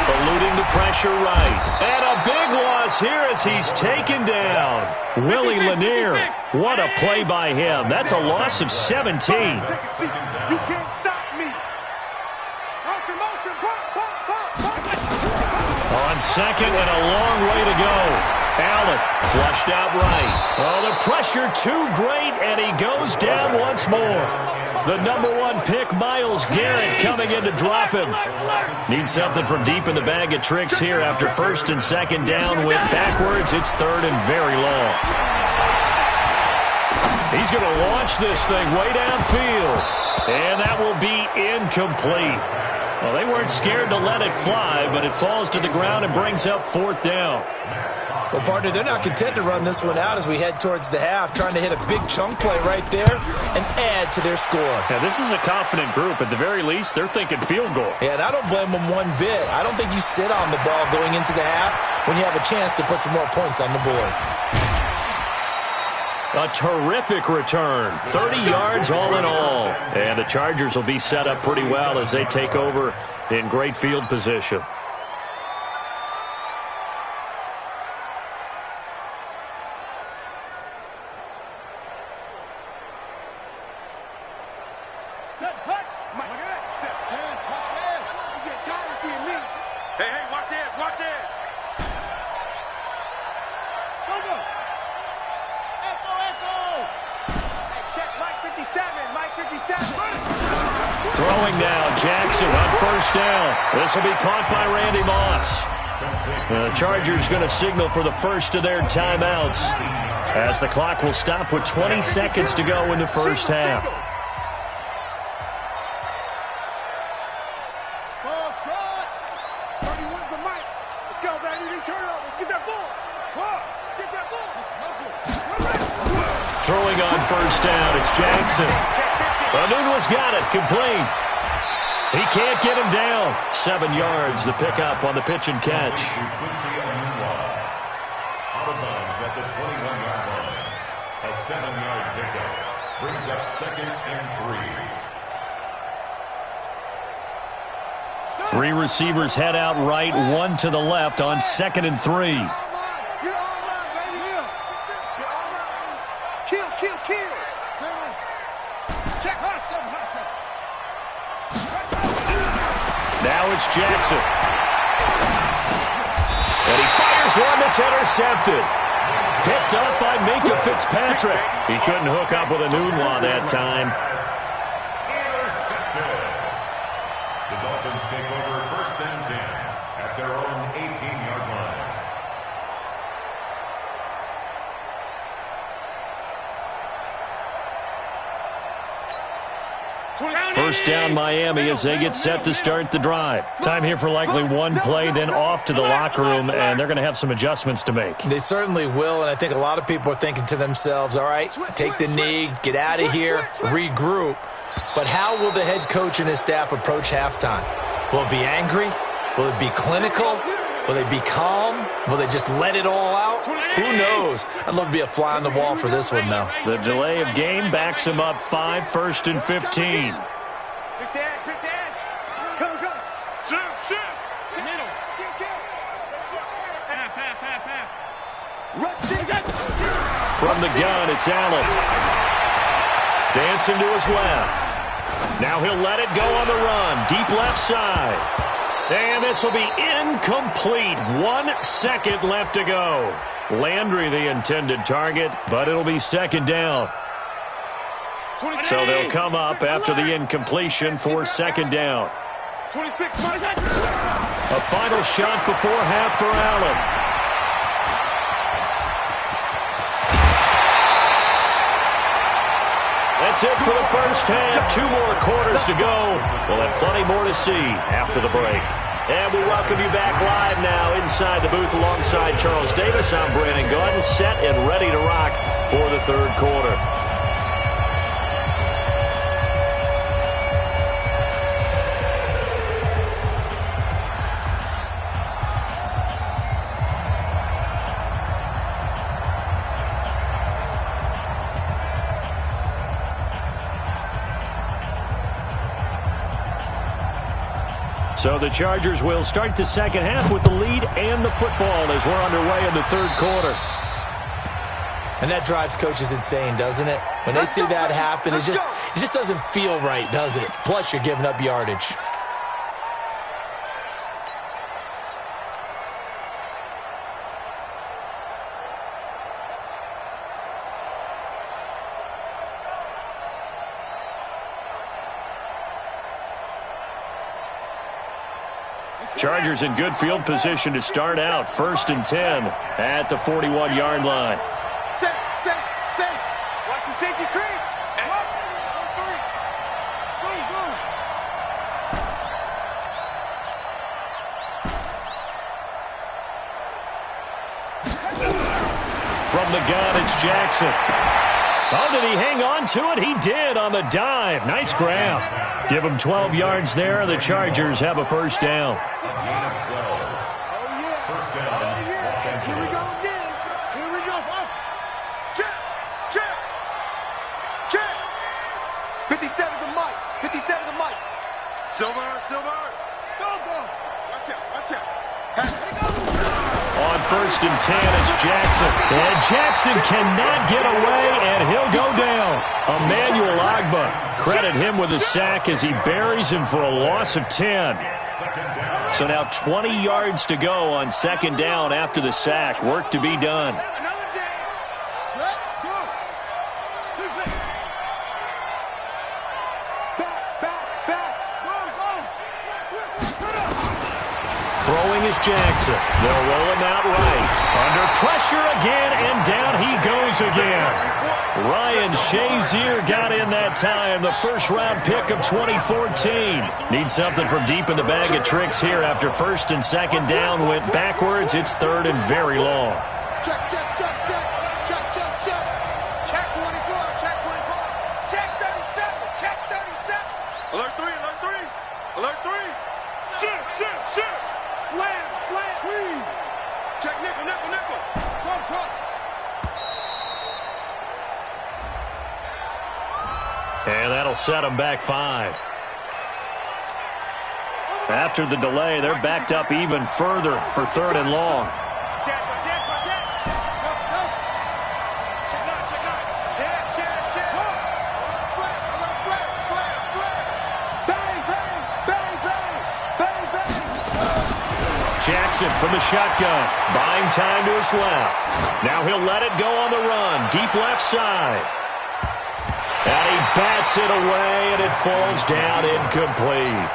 Eluding the pressure right. And a big loss here as he's taken down. Willie Lanier. What a play by him. That's a loss of 17. You can't stop me. Motion. On second and a long way to go. Allen flushed out right. Oh, the pressure too great, and he goes down once more. The number 1 pick, Myles Garrett, coming in to drop him. Needs something from deep in the bag of tricks here after 1st and 2nd down. Went backwards. It's 3rd and very long. He's going to launch this thing way downfield. And that will be incomplete. Well, they weren't scared to let it fly, but it falls to the ground and brings up 4th down. Well, partner, they're not content to run this one out as we head towards the half, trying to hit a big chunk play right there and add to their score. Yeah, this is a confident group. At the very least, they're thinking field goal. Yeah, and I don't blame them one bit. I don't think you sit on the ball going into the half when you have a chance to put some more points on the board. A terrific return. 30 yards all in all. And the Chargers will be set up pretty well as they take over in great field position. Set, hut. Look at that. Set, turn, touchdown. You get tired of seeing me. Hey, watch this. Go. Echo. Hey, check Mike 57. Throwing now, Jackson on 1st down. This will be caught by Randy Moss. The Chargers going to signal for the first of their timeouts as the clock will stop with 20 seconds to go in the 1st half. Ball trot. 31's the mic. Let's go, baby. Turnover. Get that ball. Get that ball. Throwing on 1st down, it's Jackson. Anunwa's got it, complete. He can't get him down. 7 yards, the pickup on the pitch and catch. Out of bounds at the 21-yard line. A 7-yard pickup brings up 2nd and 3. 3 receivers head out right, 1 to the left on 2nd and 3. Kill. Check hustle. Now it's Jackson. And he fires one that's intercepted. Picked up by Minkah Fitzpatrick. He couldn't hook up with Anunwa that time. Intercepted. The Dolphins take over 1st and 10 at their own 18-yard line. First down Miami as they get set to start the drive. Time here for likely one play, then off to the locker room, and they're going to have some adjustments to make. They certainly will, and I think a lot of people are thinking to themselves, all right, take the knee, get out of here, regroup. But how will the head coach and his staff approach halftime? Will it be angry? Will it be clinical? Will they be calm? Will they just let it all out? Who knows? I'd love to be a fly on the wall for this one, though. The delay of game backs him up 5, 1st and 15. Quick the edge. Go. Shoot. Middle. Pass. From the gun, it's Allen. Dancing to his left. Now he'll let it go on the run. Deep left side. And this will be incomplete. 1 second left to go. Landry the intended target, but it'll be 2nd down. So they'll come up after the incompletion for 2nd down. 26. A final shot before half for Allen. that's it for the first half. 2 more quarters to go. We'll have plenty more to see after the break. And we welcome you back live now inside the booth alongside Charles Davis. I'm Brandon Gaudin, set and ready to rock for the third quarter. So the Chargers will start the second half with the lead and the football as we're underway in the third quarter. And that drives coaches insane, doesn't it? When they see that happen, it just doesn't feel right, does it? Plus, you're giving up yardage. Chargers in good field position to start out. 1st and 10 at the 41-yard line. Safe. Watch the safety creep. And up. 3. Go. From the gun, it's Jackson. Oh, did he hang on to it? He did on the dive. Nice grab. Give him 12 yards there. The Chargers have a first down. Here we go again. Here we go. Check. 57 to Mike. Silver. Go. Watch out. On 1st and 10, it's Jackson. And Jackson cannot get away, and he'll go down. Emmanuel Agba, credit him with a sack as he buries him for a loss of 10. So now 20 yards to go on 2nd down after the sack. Work to be done. Throwing is Jackson. They'll roll him out right. Under pressure again, and down he goes again. Ryan Shazier got in that time, the first-round pick of 2014. Needs something from deep in the bag of tricks here after 1st and 2nd down went backwards. It's 3rd and very long. Check 24. Check 37. Alert 3. Shoot. Slam. Please. Check nickel. Trump. And that'll set them back 5. After the delay, they're backed up even further for 3rd and long. Check. Jackson from the shotgun, buying time to his left. Now he'll let it go on the run, deep left side. And he bats it away, and it falls down incomplete.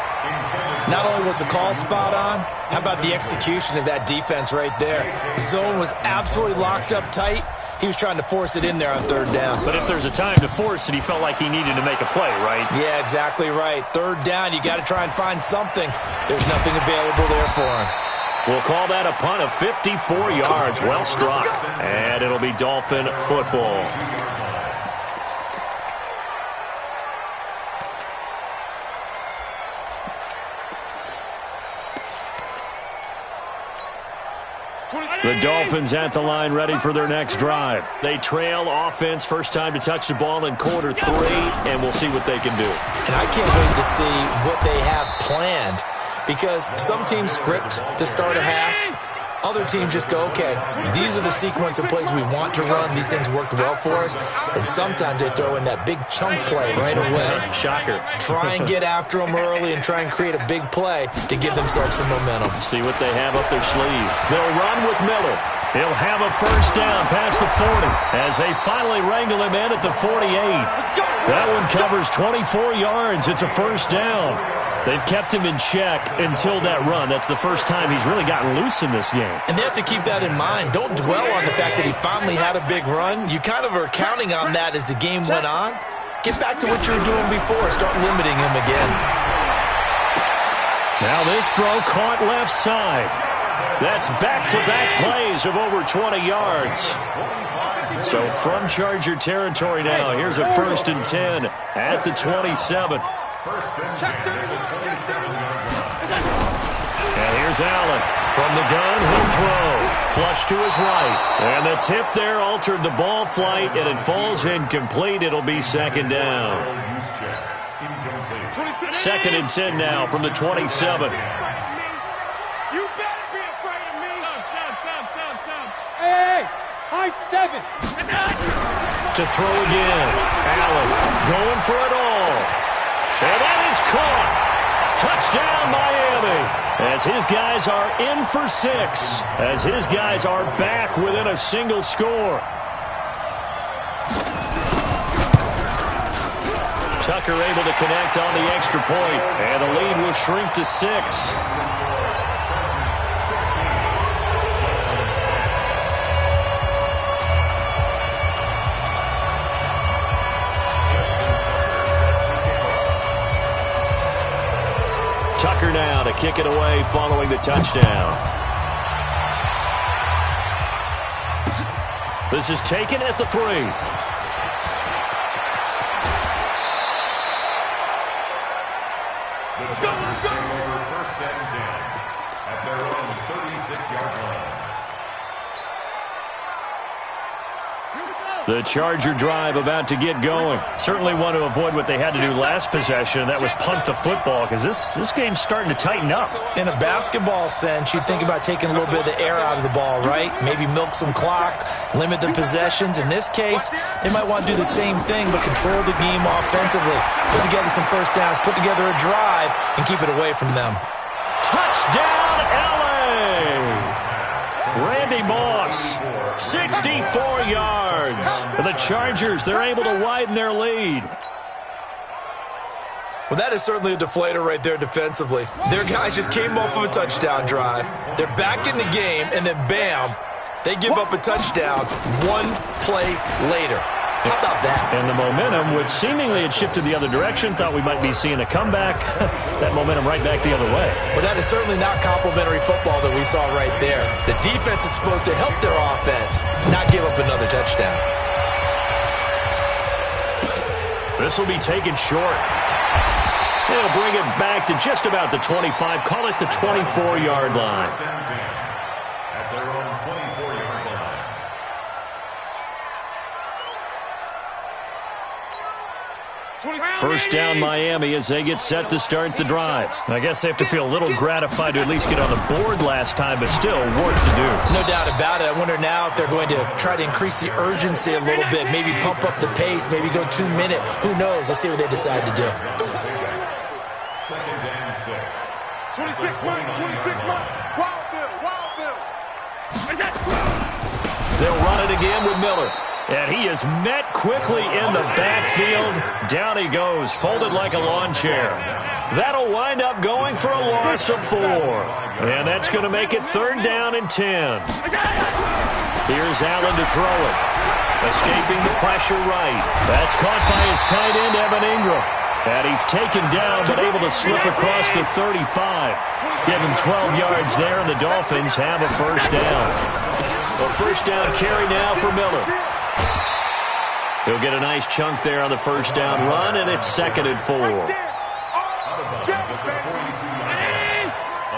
Not only was the call spot on, how about the execution of that defense right there? Zone was absolutely locked up tight. He was trying to force it in there on 3rd down. But if there's a time to force it, he felt like he needed to make a play, right? Yeah, exactly right. 3rd down, you got to try and find something. There's nothing available there for him. We'll call that a punt of 54 yards. Well struck. And it'll be Dolphin football. The Dolphins at the line ready for their next drive. They trail offense, first time to touch the ball in quarter 3, and we'll see what they can do. And I can't wait to see what they have planned, because some teams script to start a half. Other teams just go, okay, these are the sequence of plays we want to run. These things worked well for us. And sometimes they throw in that big chunk play right away. Shocker. Try and get after them early and try and create a big play to give themselves some momentum. See what they have up their sleeve. They'll run with Miller. He'll have a first down past the 40 as they finally wrangle him in at the 48. That one covers 24 yards. It's a first down. They've kept him in check until that run. That's the first time he's really gotten loose in this game. And they have to keep that in mind. Don't dwell on the fact that he finally had a big run. You kind of are counting on that as the game went on. Get back to what you were doing before. Start limiting him again. Now this throw caught left side. That's back-to-back plays of over 20 yards. So from Charger territory now, here's a 1st and 10 at the 27. And here's Allen. From the gun, he'll throw. Flush to his right. And the tip there altered the ball flight, and it falls incomplete. It'll be 2nd down. 2nd and 10 now from the 27. You better be afraid of me. Hey, high 7. To throw again. Allen going for it all. And that is caught. Touchdown, Miami. As his guys are in for 6. As his guys are back within a single score. Tucker able to connect on the extra point. And the lead will shrink to 6. Tucker now to kick it away following the touchdown. This is taken at the 3. Let's go. 1st and 10 at their own 36-yard line. The Charger drive about to get going. Certainly want to avoid what they had to do last possession, and that was punt the football, because this game's starting to tighten up. In a basketball sense, you think about taking a little bit of the air out of the ball, right? Maybe milk some clock, limit the possessions. In this case, they might want to do the same thing, but control the game offensively. Put together some 1st downs, put together a drive, and keep it away from them. Touchdown, L.A. Randy Moss, 64 yards. The Chargers, they're able to widen their lead. Well, that is certainly a deflator right there defensively. Their guys just came off of a touchdown drive. They're back in the game, and then bam, they give up a touchdown 1 play later. How about that? And the momentum, which seemingly had shifted the other direction, thought we might be seeing a comeback. That momentum right back the other way. Well, that is certainly not complimentary football that we saw right there. The defense is supposed to help their offense, not give up another touchdown. This will be taken short. They'll bring it back to just about the 25. Call it the 24-yard line. At their own 24-yard line. First down Miami as they get set to start the drive. I guess they have to feel a little gratified to at least get on the board last time, but still work to do. No doubt about it. I wonder now if they're going to try to increase the urgency a little bit, maybe pump up the pace, maybe go 2 minute. Who knows? Let's see what they decide to do. 2nd and 6. 26 months, 26 months. Wild Bill. They'll run it again with Miller. And he is met quickly in the backfield. Down he goes, folded like a lawn chair. That'll wind up going for a loss of 4. And that's going to make it 3rd down and 10. Here's Allen to throw it. Escaping the pressure right. That's caught by his tight end, Evan Ingram. And he's taken down, but able to slip across the 35. Give him 12 yards there, and the Dolphins have a 1st down. A 1st down carry now for Miller. He'll get a nice chunk there on the 1st down run, and it's 2nd and 4. A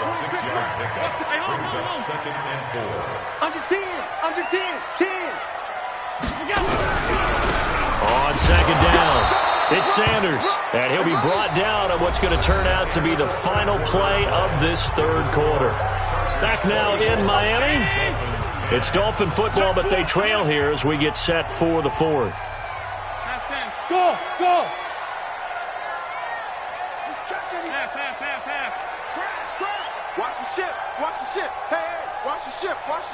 6-yard pickup brings up 2nd and 4. Under 10. 10. On 2nd down, it's Sanders, and he'll be brought down on what's going to turn out to be the final play of this 3rd quarter. Back now in Miami. It's Dolphin football, but they trail here as we get set for the 4th. Go! Watch the ship. Hey, watch the ship. Lucky.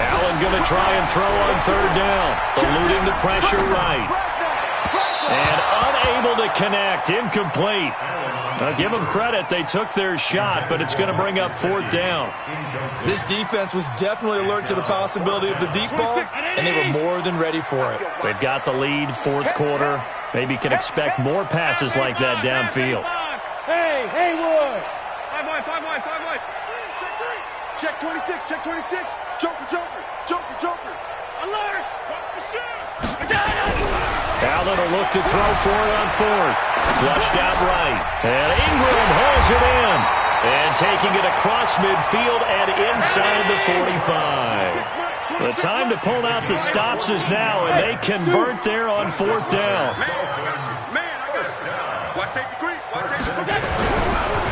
Allen going to try and throw on 3rd down, eluding the pressure right. And unable Unable to connect. Incomplete. Now, give them credit. They took their shot, but it's going to bring up 4th down. This defense was definitely alert to the possibility of the deep ball, and they were more than ready for it. They've got the lead, 4th quarter. Maybe can expect more passes like that downfield. Hey, Haywood. 5 wide. Check 26, check 26. Joker. Alert. Allen will look to throw for it on 4th. Flushed out right. And Ingram hauls it in. And taking it across midfield and inside the 45. The time to pull out the stops is now, and they convert there on 4th down. Man, I got it. Watch safety creep.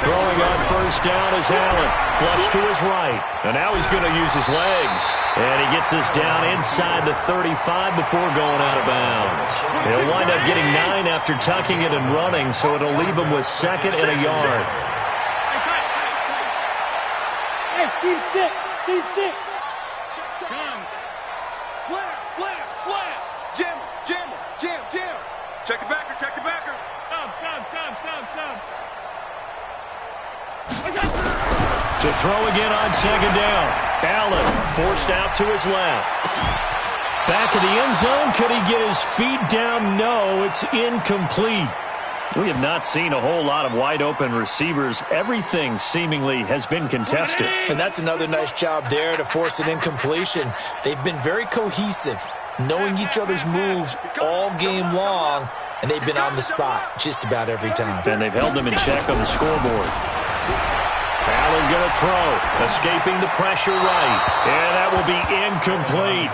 Throwing on 1st down is Allen. Flush to his right. And now he's going to use his legs. And he gets this down inside the 35 before going out of bounds. He'll wind up getting 9 after tucking it and running, so it'll leave him with 2nd and a yard. Hey, Team 6. Come. Slam. Jam. Check the backer. Stop. To throw again on 2nd down. Allen forced out to his left. Back of the end zone. Could he get his feet down? No, it's incomplete. We have not seen a whole lot of wide open receivers. Everything seemingly has been contested. And that's another nice job there to force an incompletion. They've been very cohesive, knowing each other's moves all game long, and they've been on the spot just about every time. And they've held them in check on the scoreboard. Allen going to throw, escaping the pressure right, and that will be incomplete.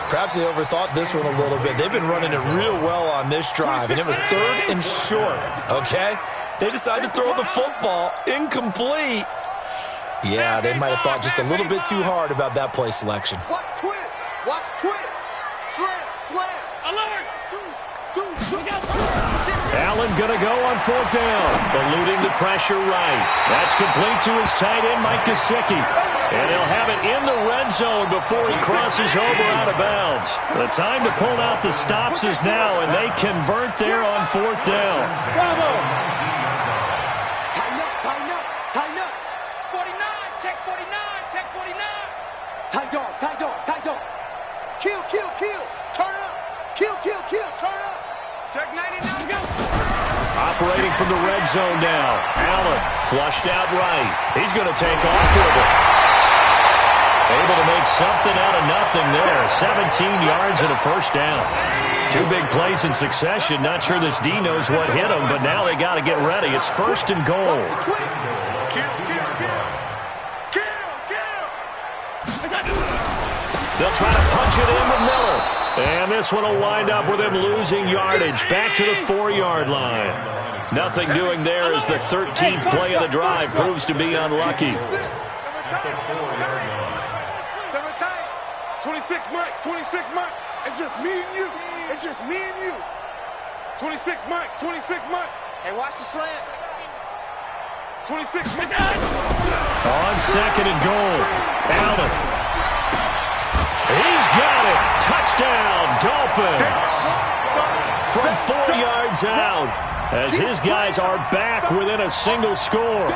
Perhaps they overthought this one a little bit. They've been running it real well on this drive, and it was 3rd and short, okay? They decided to throw the football incomplete. Yeah, they might have thought just a little bit too hard about that play selection. Watch twins. Slam. Alert. Allen going to go on 4th down, eluding the pressure right. That's complete to his tight end, Mike Gesicki. And he'll have it in the red zone before he crosses over out of bounds. The time to pull out the stops is now, and they convert there on 4th down. Bravo. Tighten up. 49. Check 49. Tight dog. Kill. Turn up. Kill. Turn up. Check 99. Go. Operating from the red zone now. Allen flushed out right. He's going to take off with it. Able to make something out of nothing there. 17 yards and a 1st down. 2 big plays in succession. Not sure this D knows what hit him, but now they got to get ready. It's 1st and goal. They'll try to punch it in with Miller. And this one will wind up with him losing yardage back to the 4-yard line. Nothing doing there as the 13th play of the drive proves to be unlucky. 26 Mike. It's just me and you. 26 Mike. Hey, watch the slant. 26 Mike. On 2nd and goal. Allen. He's got it. Touchdown, Dolphins. From 4 yards out, as his guys are back within a single score.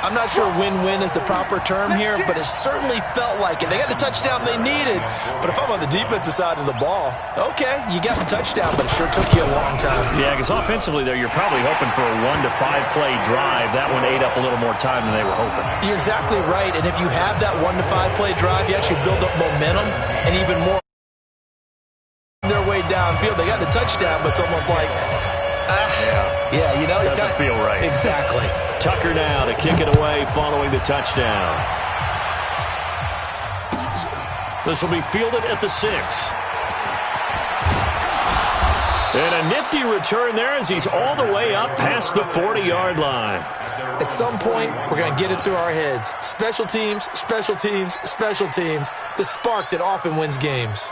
I'm not sure win-win is the proper term here, but it certainly felt like it. They got the touchdown they needed, but if I'm on the defensive side of the ball, okay, you got the touchdown, but it sure took you a long time. Yeah, because offensively there, you're probably hoping for a 1 to 5 play drive. That one ate up a little more time than they were hoping. You're exactly right, and if you have that 1 to 5 play drive, you actually build up momentum and even more their way downfield. They got the touchdown, but it's almost like, yeah, you know, doesn't kinda feel right. Exactly. Tucker now to kick it away following the touchdown. This will be fielded at the 6. And a nifty return there as he's all the way up past the 40-yard line. At some point, we're going to get it through our heads. Special teams, special teams, special teams. The spark that often wins games.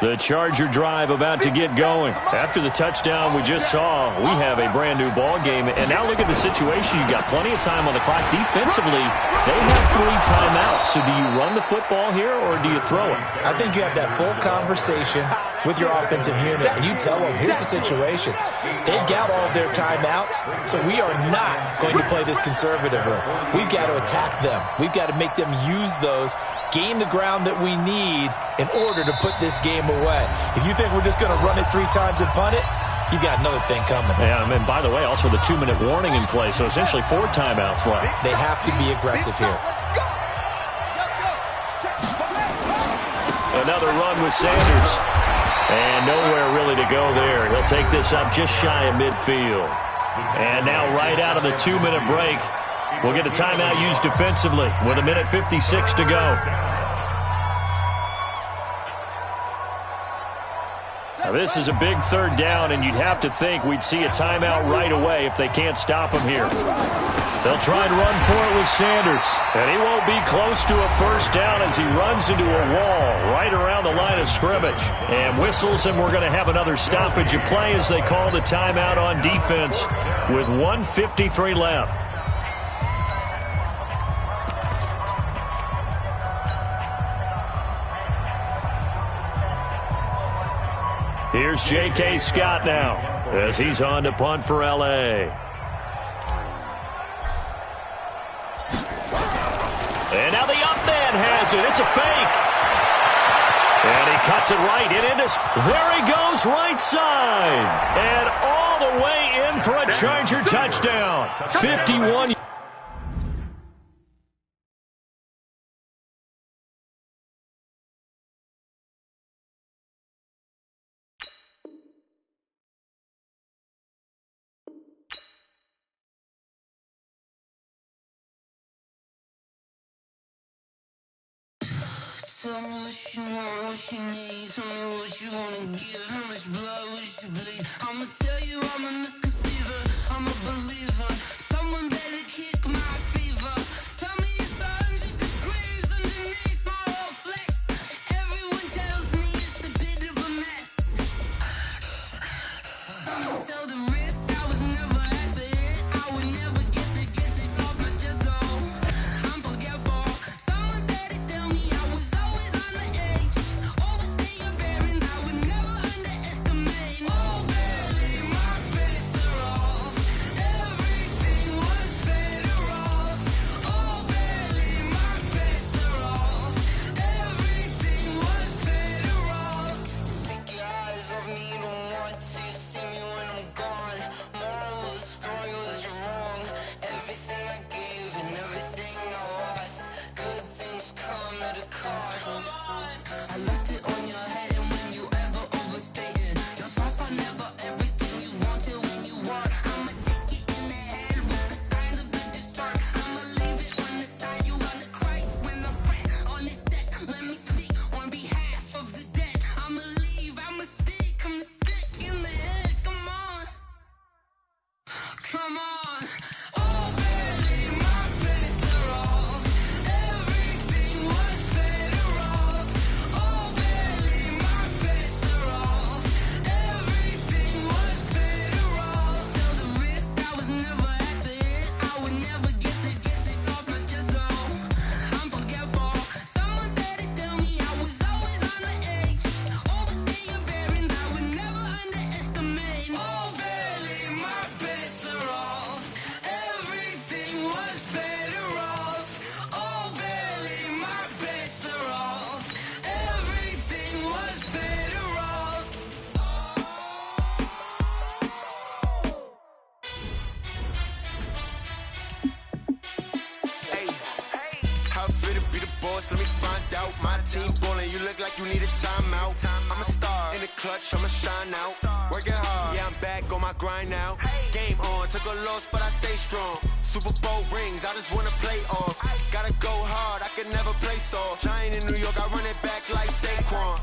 The Charger drive about to get going. After the touchdown we just saw, we have a brand new ball game. And now look at the situation. You've got plenty of time on the clock. Defensively, they have 3 timeouts. So do you run the football here or do you throw it? I think you have that full conversation with your offensive unit, and you tell them, here's the situation. They've got all of their timeouts, so we are not going to play this conservatively. We've got to attack them. We've got to make them use those, gain the ground that we need in order to put this game away. If you think we're just going to run it 3 times and punt it, you got another thing coming. Yeah, and by the way, also the 2-minute warning in play, so essentially 4 timeouts left. They have to be aggressive here. Another run with Sanders. And nowhere really to go there. He'll take this up just shy of midfield. And now right out of the 2-minute break, we'll get a timeout used defensively with 1:56 to go. Now this is a big 3rd down, and you'd have to think we'd see a timeout right away if they can't stop him here. They'll try and run for it with Sanders. And he won't be close to a 1st down as he runs into a wall right around the line of scrimmage. And whistles, and we're going to have another stoppage of play as they call the timeout on defense with 1:53 left. Here's J.K. Scott now as he's on to punt for L.A. And now the up man has it. It's a fake. And he cuts it right. There he goes, right side. And all the way in for a Charger touchdown. 51. Tell me what you want, what you need. Tell me what you wanna give. How much blood would you bleed? I'ma tell you I'm a misconceiver. I'm a believer. Someone better kick my fever. Tell me it's 100 degrees underneath my whole flesh. Everyone tells me it's a bit of a mess. I'ma tell the risk I was never at the end. I would never get this off my chest though. I'm forgetful. Someone better tell me I was always on the edge. Overstay your bearings, I would never underestimate. Oh baby, my bets are off. Everything was better off. Oh baby, my bets are off. Everything was better off. Take your eyes off me, don't want to see me when I'm gone. Moral of the story was you're wrong. Everything I gave and everything I lost. Good things come at a cost. I left it on your head, and when you ever overstay it, your thoughts are never everything you wanted when you want. I'ma take it in the head with the signs of the distort. I'ma leave it on the side. You wanna cry when the press on this set. Let me speak on behalf of the dead. I'ma leave, I'ma speak. I'm sick in the head. Come on, come on. Oh baby, my bets are off. Everything was better off. Oh baby, my bets are off. Everything was better off. Tell the risk I was never at the end. I would never get this off my chest though. I'm forgetful. Someone better tell me I was always on the edge. Overstay your bearings, I would never underestimate. Oh baby, my bets are off. Everything was better off. Oh baby, my bets are off. Everything was better off. Hey, how it feel to be the boss? Let me find out. My team ballin', you look like you need a timeout. I'm a star in the clutch, I'ma shine out. Working hard, yeah, I'm back on my grind now. Game on, took a loss, but I stay strong. Super Bowl rings, I just wanna play off. Gotta go hard, I can never play soft. Giant in New York, I run it back like Saquon.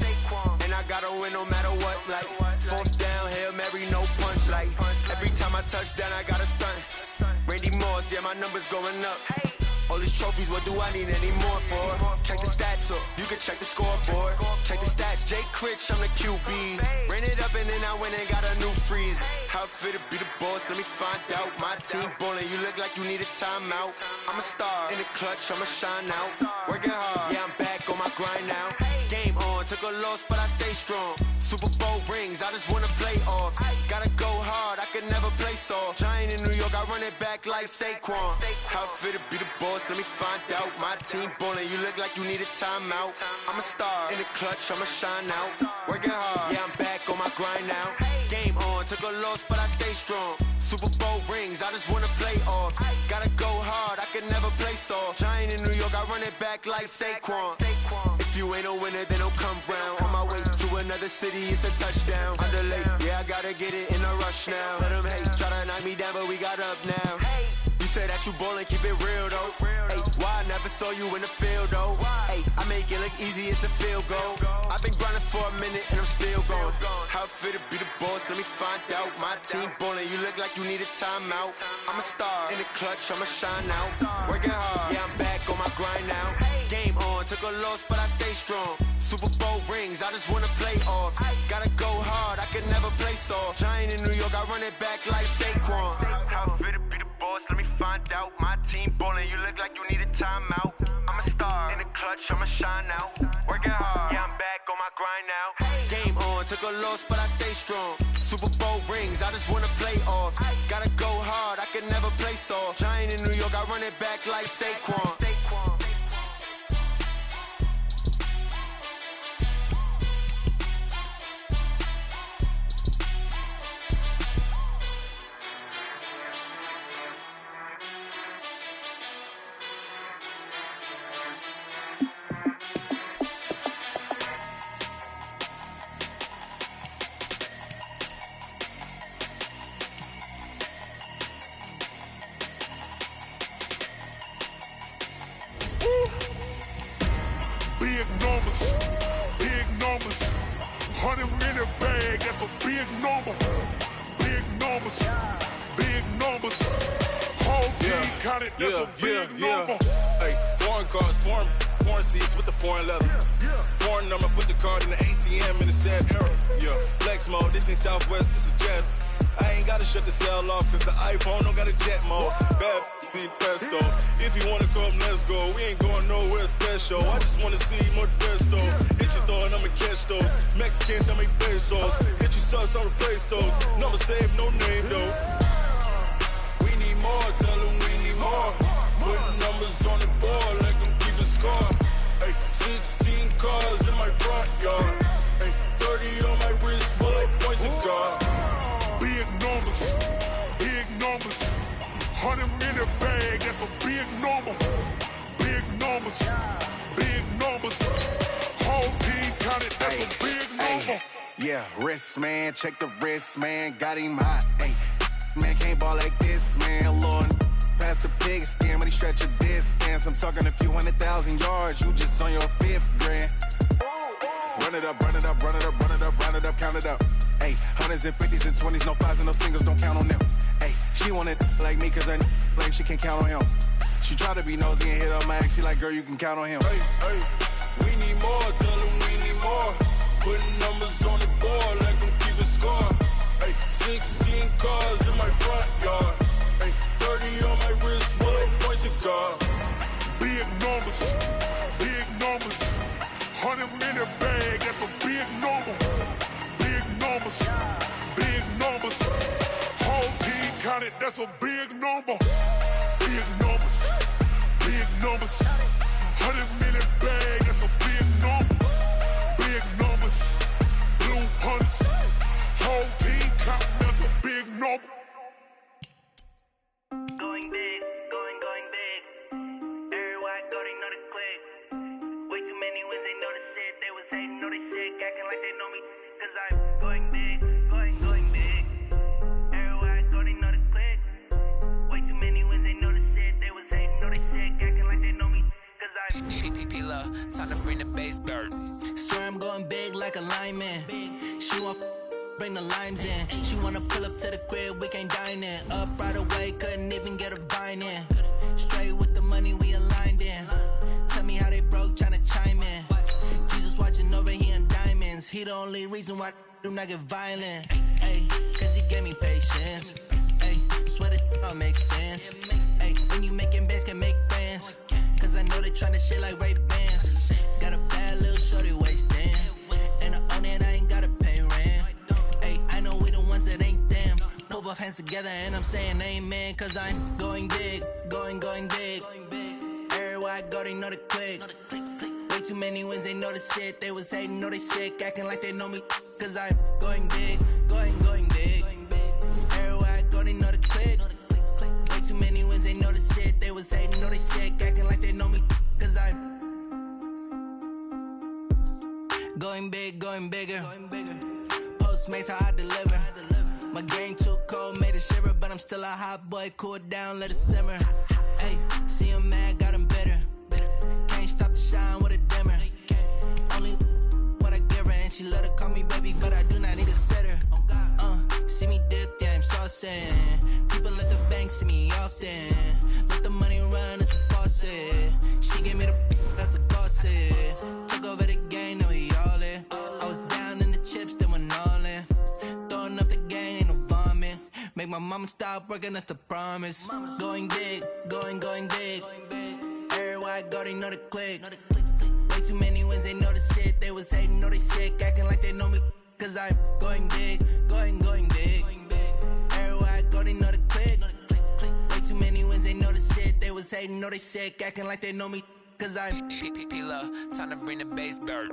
And I gotta win no matter what, like 4th down, Hail Mary, no punch. Like every time I touch down, I gotta stunt. Randy Moss, yeah, my numbers going up. All these trophies, what do I need any more for? Check the stats up, you can check the scoreboard. Check the stats, J. Critch, I'm the QB. Ran it up and then I went and got a new freeze. How it feel to be the boss? Let me find out. My team ballin', you look like you need a timeout. I'm a star in the clutch, I'ma shine out. Working hard, yeah, I'm back on my grind now. Game on, took a loss, but I stay strong. Super Bowl rings, I just wanna play off. Gotta go hard, I could never play soft. Giant in New York, I run it back like Saquon. How it feel to be the boss? Let me find out. My team ballin', you look like you need a timeout. I'm a star in the clutch, I'ma shine out. Working hard, yeah, I'm back on my grind now. Game on, took a loss, but I stay strong. Super Bowl rings, I just wanna play off. Gotta go hard, I could never play soft. Giant in New York, I run it back like Saquon. If you ain't a winner, then don't come round. On my way to another city, it's a touchdown. Underlay, yeah, I gotta get it in a rush now. Let them hate, try to knock me down, but we got up now. You say that you ballin', keep it real though. Ay, why I never saw you in the field though? Ay, I make it look easy, it's a field goal. I've been grinding for a minute and I'm still going. How it feel to be the boss? Let me find out. My team ballin', you look like you need a timeout. I'm a star in the clutch, I'ma shine out. Working hard, yeah, I'm back on my grind now. Game on, took a loss, but I stay strong. Super Bowl rings, I just wanna play off. Gotta go hard, I could never play soft. Giant in New York, I run it back like Saquon. How it feel to be the boss? Let me find out. My team ballin', you look like you need a timeout. I'm a star in the clutch, I'ma shine out. Working hard, yeah, I'm back on my grind now. Game on, took a loss, but I stay strong. Super Bowl rings, I just wanna play off. Gotta go hard, I could never play soft. Giant in New York, I run it back like Saquon. Big numbers, big numbers. 100 in a bag, that's a big number. Big numbers, big numbers. Whole team counted, that's a big number. Hey, foreign cars, foreign seats with the foreign leather. Foreign number, put the card in the ATM in the sad era. Yeah, flex mode, this ain't Southwest, this is jet. I ain't gotta shut the cell off, cause the iPhone don't got a jet mode. Bad need pesto. If you wanna come, let's go. We ain't going nowhere special. I just wanna see more desto. Hit your throw and I'ma catch those. Mexican, I make pesos. Hit your sauce, I'll replace those. Number save, no name though. We need more, tell them we need more. Putting numbers on the board, let them keep a score. Hey, 16 cars in my front yard. Hey, 30 on my wrist, bullet point to God. Big numbers, big numbers. 100 in a bag, that's a big number. Big numbers, big numbers. Whole team counted, that's a big number. Yeah, wrist man, check the wrist man, got him hot. Ay, man can't ball like this, man. Lord, past the pig skin when he stretch a distance. I'm talking a few 100,000 yards, you just on your 5th grand. Run it up, run it up, run it up, run it up, run it up, count it up. Ay, 100s and 50s and 20s, no 5s and no singles, don't count on them. Ay, she want it like me cause her blame, she can't count on him. She try to be nosy and hit up my ex, she like, girl, you can count on him. Hey, hey, we need more, tell them we need more. Putting numbers on the board, let them keep a score. Hey, 16 cars in my front yard. Hey, 30 on my wrist, bullet point to God. Big numbers, big numbers. 100 in a bag, that's a big number. Big numbers, big numbers. Whole team counted, that's a big number. Big numbers, big numbers. 100 in a bag, that's a big number. Big numbers, blue hunts. Whole team counting, that's a big number. Going big, going big. Everywhere I go, they know the click. Way too many wins, they know the shit. They was hating, know they sick, acting like they know me. Cause I'm going big, going big. Everywhere I go, they know the click. Way too many wins, they know the shit. They was hating, know they sick, acting like they know me. Cause I'm P-P-P-Love, time to bring the bass dirt. Swear I'm going big like a lineman. She want bring the limes in. She wanna pull up to the crib, we can't dine in. Up right away, couldn't even get a vine in. Straight with the money we aligned in. Tell me how they broke, tryna chime in. Jesus watching over here in diamonds. He he the only reason why I do not get violent. Ay, cause he gave me patience. Ay, swear that all makes sense. Ay, when you making bands, can make friends. Cause I know they tryna shit like Ray-Bans. Got a bad little shorty wasting. And I own it, I ain't gotta pay rent. Ay, I know we the ones that ain't them. Put both hands together and I'm saying amen. Cause I'm going big, going big. Everywhere I go, they know the click. Way too many wins, they know the shit. They was hating, know they sick, acting like they know me. Cause I'm going big, going big. Everywhere I go, they know the click. Way too many wins, they know the shit. They was hating, know they sick, acting like they know me. Cause I'm going big, going bigger. Postmates, how I deliver. My game too cold, made it shiver. But I'm still a hot boy, cool it down, let it simmer. Hey, see him mad, got him bitter. Can't stop the shine with a dimmer. Only what I give her, and she love to call me baby, but I do not need a sitter. See me dip, yeah, I'm saucing. People at the bank see me often. Let the money run, it's a faucet. She gave me the that's a bosses. Took over the game, now we all in. I was down in the chips, then went all in. Throwing up the game, ain't no vomit. Make my mama stop working, that's the promise. Going big, going big. Everywhere I go, they know the click. Way too many wins, they know the shit. They was hating, know they sick, acting like they know me. Cause I'm going big, going big. Everywhere I go, they know the click. Way too many wins, they know the shit. They was hating, know they sick, acting like they know me. Cause I'm P-P-P-Lo, time to bring the bass bird.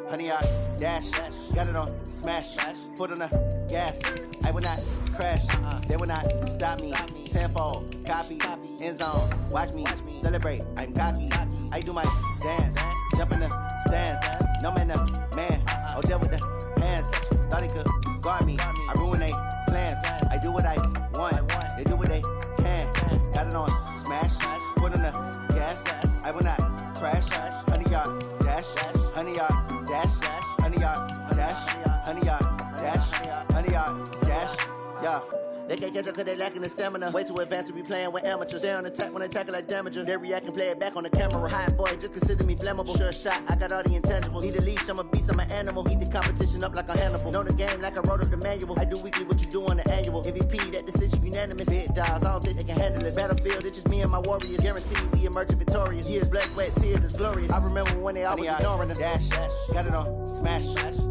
honey, I dash. Got it on smash. Foot on the gas. I will not crash. They will not stop me. Tenfold, copy, end zone. Watch me celebrate. I'm cocky. I do my dance. Jump in the stands. No man, man. Oh, deal with the hands. Thought he could guard me. I ruin they plans. I do what I want. They do what they can. Got it on smash. Foot on the gas. I will not crash. Honey, yard dash. Honey, yard dash. Honey, yard dash. Honey, yard dash. Honey, yard dash. Yeah. They can't catch up cause they lacking the stamina. Way too advanced to be playing with amateurs. They on attack when they tackle like damager. They react and play it back on the camera. Hot boy, just consider me flammable. Sure shot, I got all the intangibles. Need a leash, I'm a beast, I'm an animal. Heat the competition up like a Hannibal. Know the game like I wrote up the manual. I do weekly what you do on the annual. MVP, that decision unanimous. Big dogs, I don't think they can handle it. Battlefield, it's just me and my warriors. Guaranteed we emerge victorious. Years, blood, sweat, tears, it's glorious. I remember when they always ignoring us. Dash, got it on smash.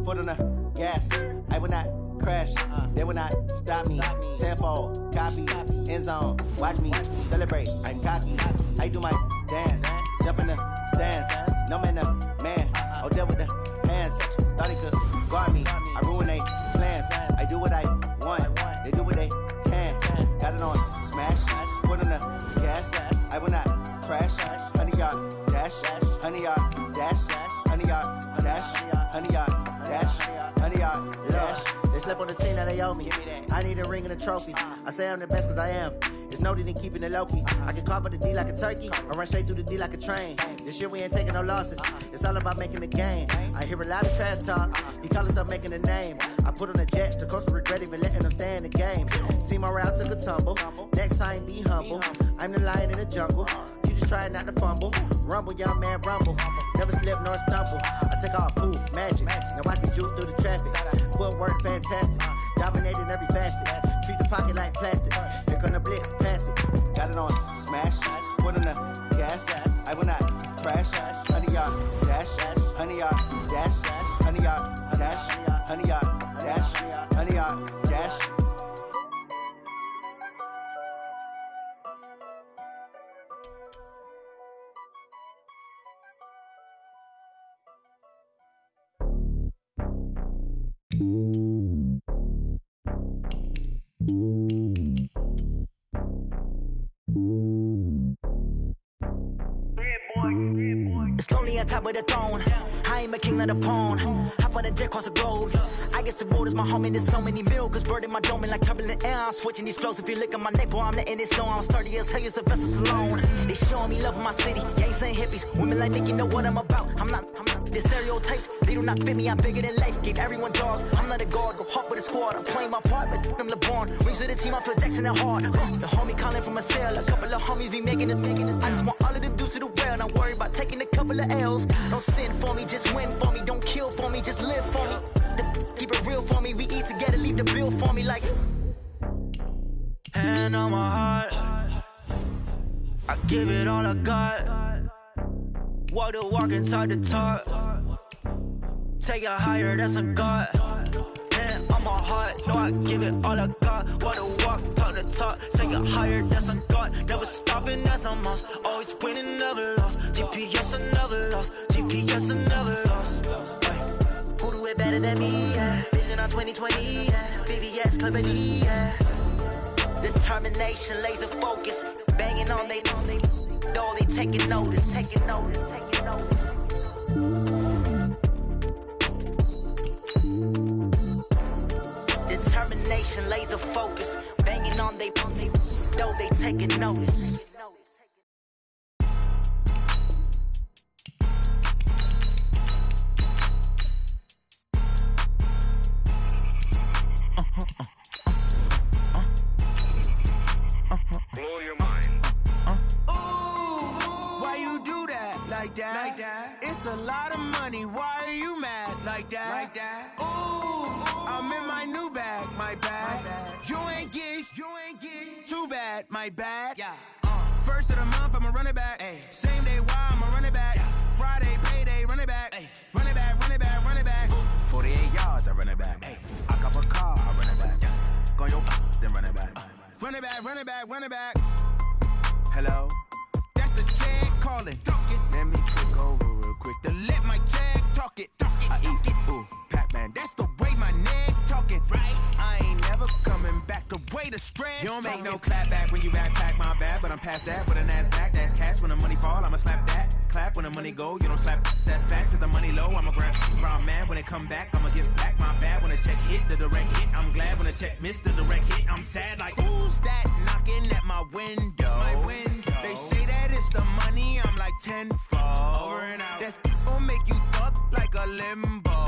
Foot on the gas. I will not crash. They will not stop me. Tenfold, copy, end zone. Watch me celebrate. I'm cocky. I do my dance. Jump in the stands. No man, man. Oh, deal with the hands. Thought he could guard me. I ruin they plans. I do what I want. They do what they can. Got it on smash. Foot on the gas. I will not crash. Honey, yard dash. Honey, yard dash. Honey, yard dash. Honey, yard dash. Honey, yard dash. They slept on the team that they owe me. I need a ring and a trophy. I say I'm the best cause I am. There's no need in keeping it low-key. I can carve up the D like a turkey or run straight through the D like a train. This year we ain't taking no losses. It's all about making the game. I hear a lot of trash talk. He call himself making a name. I put on the Jets. The coach will regret even letting them stay in the game. Team morale took a tumble. Next time be humble. I'm the lion in the jungle. You just try not to fumble. Rumble, young man, rumble. Never slip nor stumble. I take off poof, magic. Now watch me juke through the traffic. Footwork fantastic. Dominating every facet. Treat the pocket like plastic. Here come the blitz, pass it. Got it on smash. Foot on the gas. I will not crash. Honey, yard dash. Honey, yard dash. Honey, yard dash. Honey, yard dash. Honey, yard dash. It's lonely on top of the throne. I ain't a king, not a pawn. Hop on a jet across the globe. I guess the road is my home and there's so many milkers birding my dome like turbulent air. I'm switching these flows. If you look at my neck, boy, I'm letting it snow. I'm sturdy as hell, it's a vessel alone. They showing me love in my city. Gangs ain't hippies. Women like me, you know what I'm about. I'm not the stereotypes. They do not fit me. I'm bigger than life. Gave everyone jobs. I'm not a guard. Go hard with a squad. I'm playing my part, but them LeBron. Rings to the team. I feel Jackson and hard. The homie calling from a cell. A couple of homies be making it. I just want all of them dudes to the well. Not worry about taking a couple of L's. Don't sin for me, just win for me. Don't kill for me, just live for me. Keep it real for me. We eat together, leave the bill for me like. Hand on my heart, I give it all I got. Walk the walk and talk the talk. Take it higher, that's a God. Hand on my heart, no, I give it all I got. Walk the walk, talk the talk. Take it higher, that's a God. Never stopping, that's a must. Always winning, never lost. GPS, I never lost. GPS, I never lost. Who do it better than me? Yeah. Vision on 2020. Yeah. VVS company. Yeah. Determination, laser focus. Banging on they know they taking notice. Taking notice. Taking notice. Determination, laser focus. Banging on they know they taking notice. Blow your mind. Why you do that like that? It's a lot of money. Why are you mad like that? Ooh, I'm in my new bag, my bad. You ain't get too bad, my bad. First of the month, I'ma run it back. Same day, why I'ma run it back. Friday, payday, run it back. Run it back, run it back, run it back. 48 yards, I run it back. I cop a car, I run it back. Go your then run it back. Run it back, run it back, run it back. Hello? That's the check calling. Let me click over real quick to let my check talk it. I eat don't make no clap back when you backpack, my bad. But I'm past that with a NASDAQ, that's cash. When the money fall, I'ma slap that. Clap when the money go, you don't slap, that's facts. If the money low, I'ma grab brown man. When it come back, I'ma give back my bad. When the check hit, the direct hit, I'm glad. When the check missed, the direct hit, I'm sad. Like, who's that knocking at my window? They say that it's the money, I'm like tenfold. Over and out. That's gon' make you up like a limbo.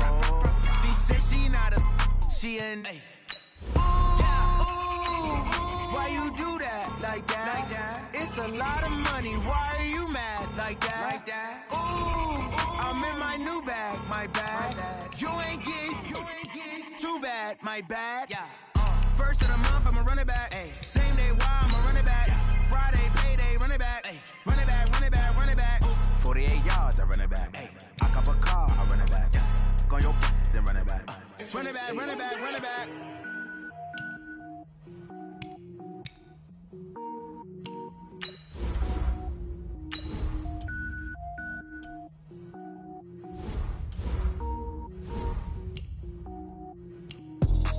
She said she not a, she an. Why you do that like that? It's a lot of money. Why are you mad like that? Ooh, I'm in my new bag, my bad. You ain't getting too bad, my bad. First of the month, I'ma run it back. Same day, why I'ma run it back. Friday, payday, run it back. Run it back, run it back, run it back. 48 yards, I run it back. I cop a car, I run it back. Go your then run it back. Run it back, run it back, run it back.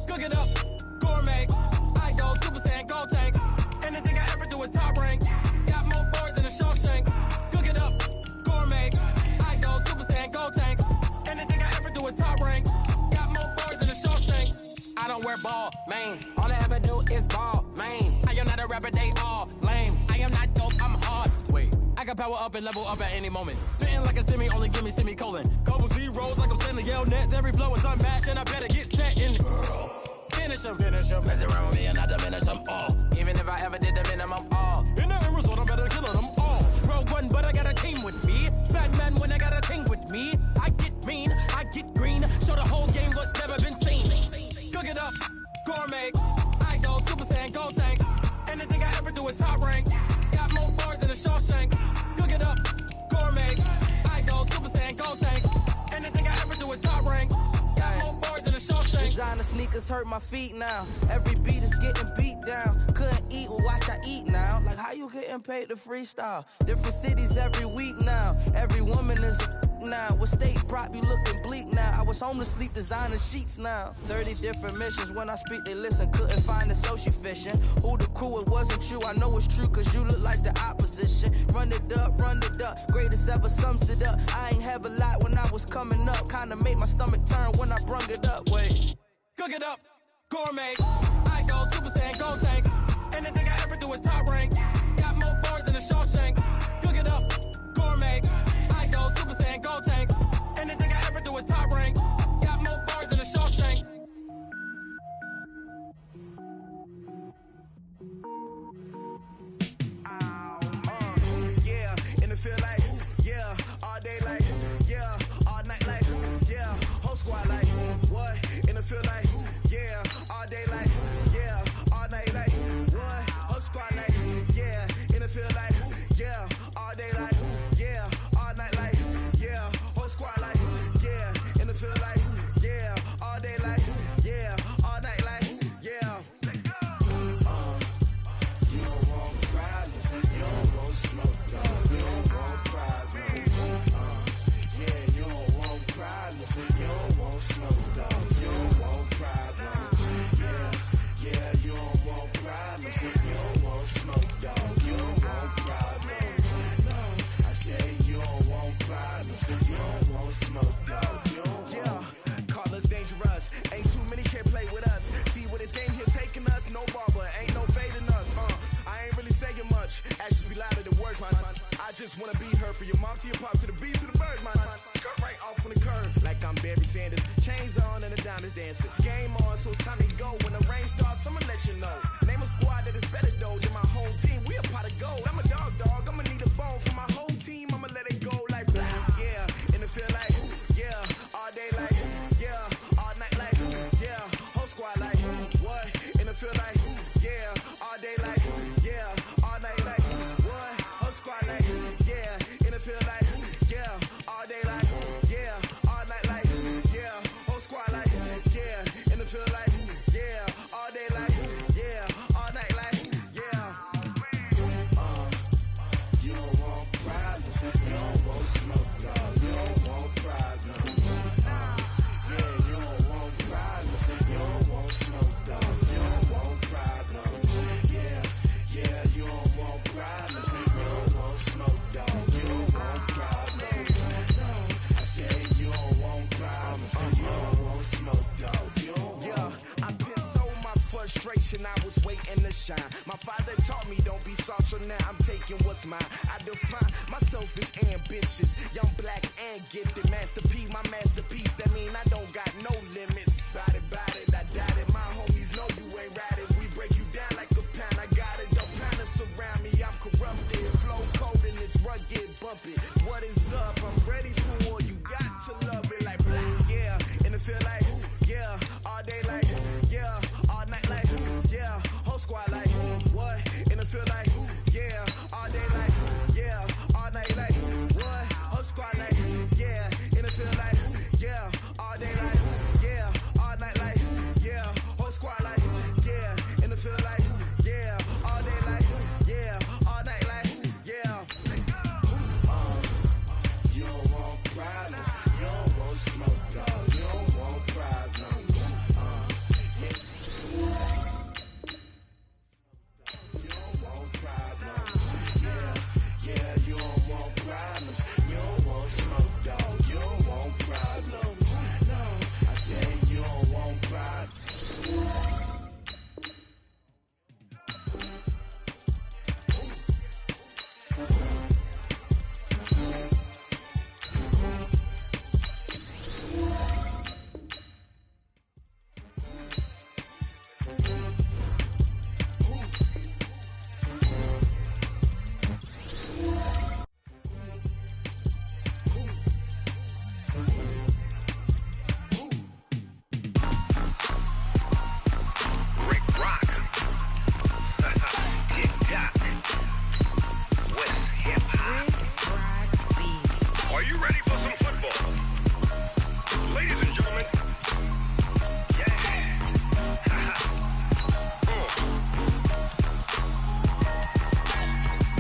Cook it up, gourmet. I go Super Saiyan, gold tank. Anything I ever do is top rank. Got more boards than a Shawshank. Cook it up, gourmet. I go Super Saiyan, gold tank. Anything I ever do is top rank. Got more boards than a Shawshank. I don't wear ball mains. All I ever do is ball main. I am not a rapper, they all lame. I am not dope, I'm hard. Wait, I can power up and level up at any moment. Spitting like a semi, only give me semicolon. Couple zeros like I'm sending yell nets. Every flow is unmatched and I better get set in. Finish them. Mess around with me and I diminish them all. Even if I ever did the minimum, all. In the end result, I'm better killing them all. Rogue One, but I got a team with me. Batman when I got a team with me. I get mean, I get green. Show the whole game what's never been seen. Cook it up, gourmet. I go Super Saiyan, gold tank. Anything I ever do is top rank. Got more bars than a Shawshank. Cook it up, gourmet. I go Super Saiyan, gold tank. Anything I ever do is top rank. Designer sneakers hurt my feet now. Every beat is getting beat down. Couldn't eat, well watch I eat now. Like how you getting paid to freestyle? Different cities every week now. Every woman is a now. With state prop, you looking bleak now. I was home to sleep, designer sheets now. 30 different missions. When I speak, they listen. Couldn't find it, so she fishing. Who the crew? It wasn't you. I know it's true, cause you look like the opposition. Run it up, greatest ever sums it up. I ain't have a lot when I was coming up. Kinda made my stomach turn when I brung it up. Wait. Cook it up, gourmet. I go Super Saiyan, gold tank. Anything I ever do is top rank. Got more bars than a Shawshank. Cook it up, gourmet. I go Super Saiyan, gold tank. Anything I ever do is top rank. Got more bars than a Shawshank. Yeah, in the field like, yeah, all day like, yeah, all night like, yeah, whole squad like, what? In the field like, yeah, all day like, yeah, all night like, what? Whole squad like, yeah, in the field like, yeah, all day like, yeah, all night like, yeah, whole squad like, yeah, in the field like, yeah, all day like, yeah, all night like, yeah. You don't want problems, you don't want smoke, you don't want problems. Yeah, you don't want problems, you don't want smoke, you don't want problems. Yeah, you don't want problems, you don't want smoke, you don't want problems. No, I say you don't want problems, you don't want smoke, you don't want. Yeah, call us dangerous, ain't too many can play with us. See where this game here taking us, no barber, ain't no fading us. I ain't really saying much, actions be louder than words, man. I just wanna be heard from your mom to your pop to the beat to the birds, man. Cut right off on the curve, like I'm Barry Sanders. Chains on and the diamonds dancing. Game on, so it's time to go. When the rain starts, I'ma let you know. Name a squad that is better though than my home team. We a pot of gold. I'm a dog. I'ma need a bone for my whole team. I'ma let it go like blah. Yeah, in the field like, yeah, all day like, yeah, all night like, yeah, whole squad like, what? In the field like, yeah, all day like, yeah, all night like, what? Whole squad like, yeah, in the field like, yeah, all day like, yeah, all night like, yeah, whole squad like, yeah, in the field like, yeah, all day like, yeah, all night like, yeah. You don't want problems, you don't want smoke, no, you don't want problems. Yeah, you don't want problems, you don't want smoke, no, you don't want problems. Yeah. now I'm taking what's mine. I define myself as ambitious, young, black, and gifted. Master P, my masterpiece. That mean I don't got no limits. Bout it, I doubt it. My homies know you ain't ratted. We break you down like a pound. I got it. Don't pound us around me. I'm corrupted. Flow cold and it's rugged, bumpy. What is up? I'm ready for war. You got to love it like black, yeah. And it feel like, yeah. All day like, yeah. All night like, yeah. Whole squad like, what? And it feel like, yeah. All day like, yeah. All night like, what? Whole squad like, yeah. And it feel like, yeah. All day like, yeah. All night like, yeah. Whole squad like, yeah. And it feel like, yeah. All day like, yeah. All night like, yeah. You don't want problems. You don't want smoke, dog. You don't want problems. You don't want problems. Yeah, you don't want problems. You don't want smoke, dog. You don't want problems. No, I said you don't want problems. Are you ready for some football? Ladies and gentlemen,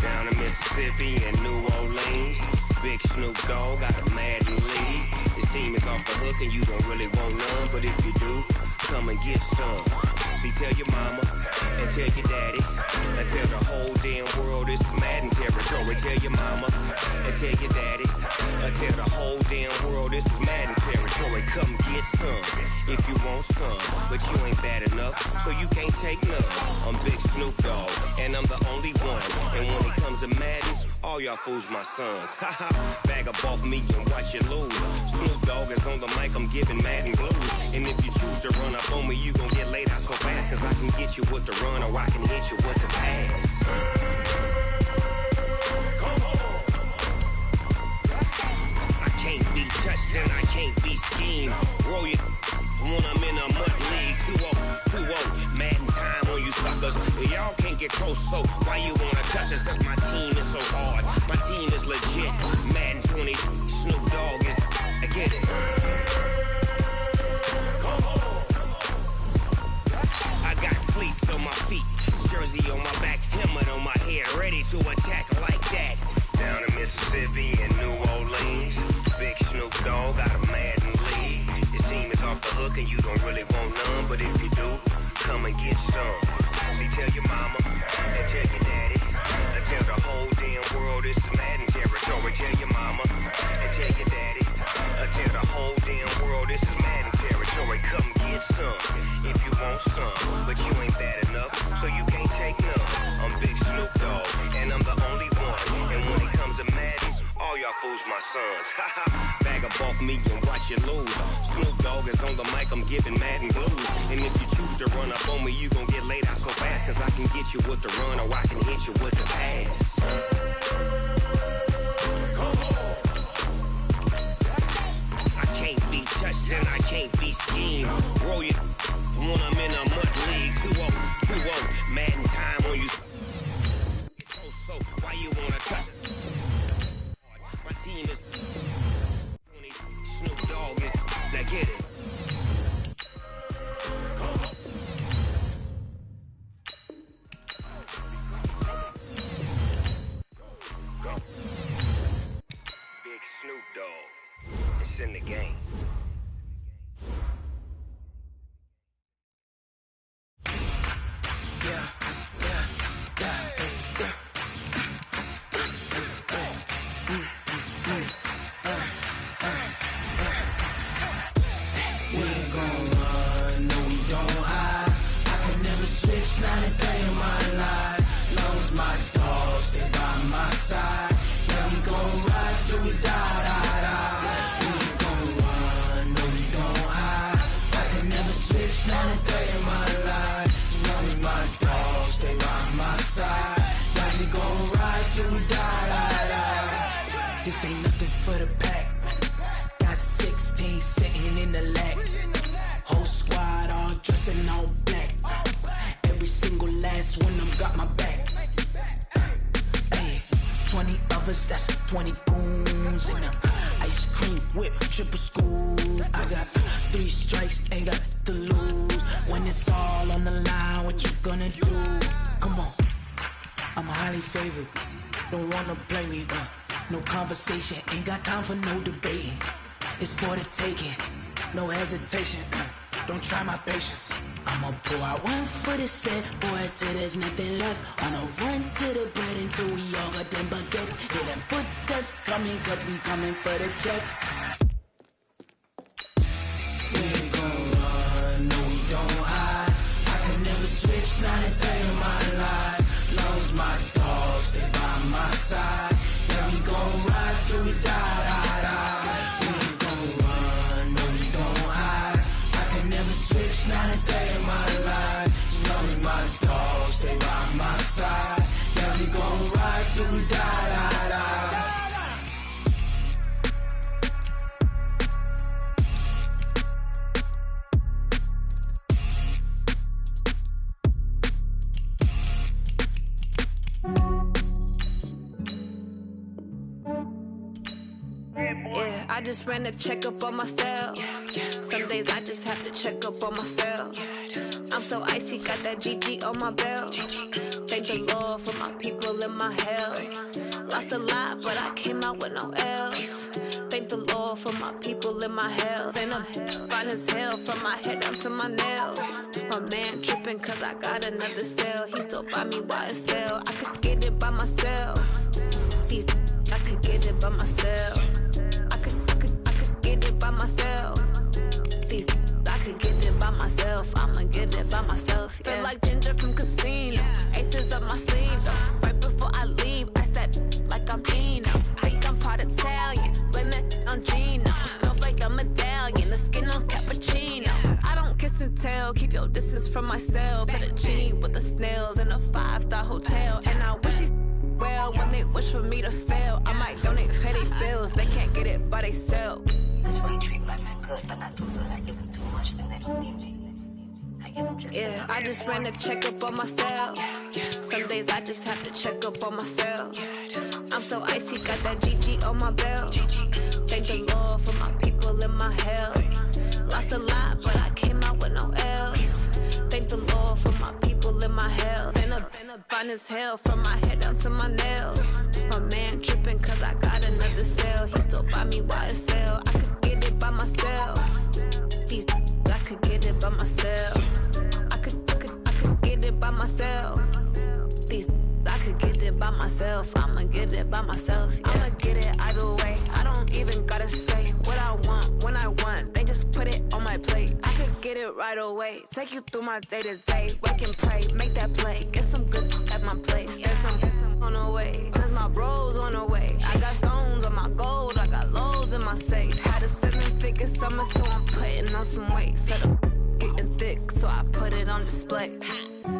Down in Mississippi and New Orleans, Big Snoop Dogg got a Madden lead. His team is off the hook and you don't really want none, but if you do, come and get some. See, tell your mama and tell your daddy and tell the whole damn world this is Madden territory. Tell your mama and tell your daddy and tell the whole damn world this is Madden territory. Come get some if you want some, but you ain't bad enough, so you can't take none. I'm Big Snoop Dogg and I'm the only one, and when it comes to Madden, all y'all fools my sons. Haha, bag up off me and watch you lose. Snoop Dogg is on the mic, I'm giving Madden blues. And if you choose to run up on me, you gon' get laid out so fast, cause I can get you with the run or I can hit you with the pass. I can't be touched and I can't be schemed. Roll you when I'm in a mud league. 2-0, Madden time on you suckers. Y'all can't get close, so why you wanna touch us? Cause my team is so hard, my team is legit. Madden 20, Snoop Dogg is, I get it. I got cleats on my feet, jersey on my back, helmet on my head, ready to attack like that. Down in Mississippi and New Orleans, Big Snoop Dogg got a Madden lead. His team is off the hook and you don't really want none, but if you do, come and get some. See, tell your mama and tell your daddy and tell the whole damn world this is Madden territory. Tell your mama and tell your daddy and tell the whole damn world this is Madden territory. Come get some if you want some, but you ain't bad enough, so you can't take none. I'm Big Snoop Dogg and I'm the only one, and when it comes to Madden, all y'all fools my sons. Haha, bag up off me and watch you lose. Snoop Dogg is on the mic, I'm giving Madden blues. And if you choose to run up on me, you gon' get laid out so fast, cause I can get you with the run or I can hit you with the pass. I can't be touched and I can't be schemed. Roll you when I'm in a mud league. 2-0, Madden time on you. So why you wanna touch it? My team is Snoop Dogg is, now get it. Big Snoop Dogg, it's in the game. Switch, not a day in my life. Lost my dog, This ain't nothing for the pack. Got 16 sitting in the lag. Whole squad all dressing all black. Every single last one of them got my back. Hey, 20 of us, that's 20 goons in them. Ice cream whip, triple scoop. I got 3 strikes, ain't got to lose. When it's all on the line, what you gonna do? Come on, I'm highly favored. Don't wanna play me, no conversation, ain't got time for no debating. It's for the taking, no hesitation. Don't try my patience. I'ma pour out one for the set, boy, till there's nothing left. On a run to the bread until we all got them baguettes. Hear them footsteps coming, cause we coming for the check. We ain't gon' run, no we don't hide. I could never switch, not a day in my life. Lost my dogs, they by my side. Yeah, we gon' ride till we die. We ain't gon' run, no we don't hide. I could never switch, not a day in my life. As long as my dogs, they by my side. Yeah, we gon' ride till we die. Yeah, I just ran a checkup on myself. Some days I just have to check up on myself. I'm so icy, got that GG on my belt. Thank the Lord for my people in my hell. Lost a lot, but I came out with no L's. Thank the Lord for my people in my health. And I'm fine as hell from my head down to my nails. My man tripping cause I got another cell. He still buy me YSL. I could get it by myself. These I could get it by myself. I could get it by myself. These I could get it by myself. I'ma get it by myself. Yeah. Feel like Ginger from Casino. Aces up my sleeve though. Right before I leave, I said like I'm Eno. Think I'm part Italian. Blame that on Gino. Smells like a medallion. The skin on cappuccino. I don't kiss and tell. Keep your distance from myself. Fettuccine with the snails in a 5-star hotel. And I wish he's well when they wish for me to fail. I might donate petty bills. They can't get it by they self. That's why you treat my men good, but not too good. I give them too much, then they don't need me. I give them just yeah, I just ran a checkup on myself. Some days I just have to check up on myself. I'm so icy, got that GG on my belt. Thank the Lord for my people in my hell. Lost a lot, but I came out with no L's. Thank the Lord for my people in my hell. Been fine as hell from my head down to my nails. My man tripping cause I got another cell. He still buy me YSL. I could get it by myself. These I could get it by myself. I could get it by myself. These I could get it by myself. I'ma get it by myself. Yeah. I'ma get it either way. I don't even gotta say what I want when I want. They just put it on my plate. I could get it right away. Take you through my day to day. Work and pray, make that play. Get some good at my place. There's some on the way. Cause my bros on the way. I got stones on my gold. I got loads in my safe. Had a 7-figure summer, so I'm putting on some weight. Set up getting thick, so I put it on display.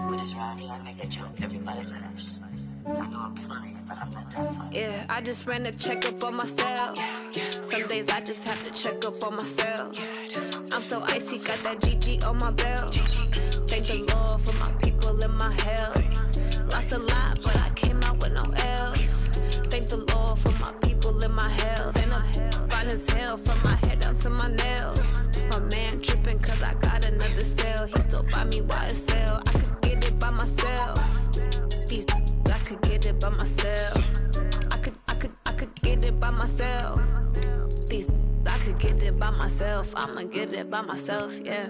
With this rhymes, I make a joke, everybody laughs. I know I'm funny, but I'm not that funny. Yeah, I just ran a checkup on myself. Some days I just have to check up on myself. I'm so icy, got that GG on my belt. Thank the Lord for my people in my hell. Lost a lot, but I came out with no L's. Thank the Lord for my people in my hell. Then I'm fine as hell from my head down to my nails. My man tripping cause I got another cell. He still buy me YSL. I could get it by myself. These I could get it by myself. I could get it by myself. These I could get it by myself. I'ma get it by myself, yeah.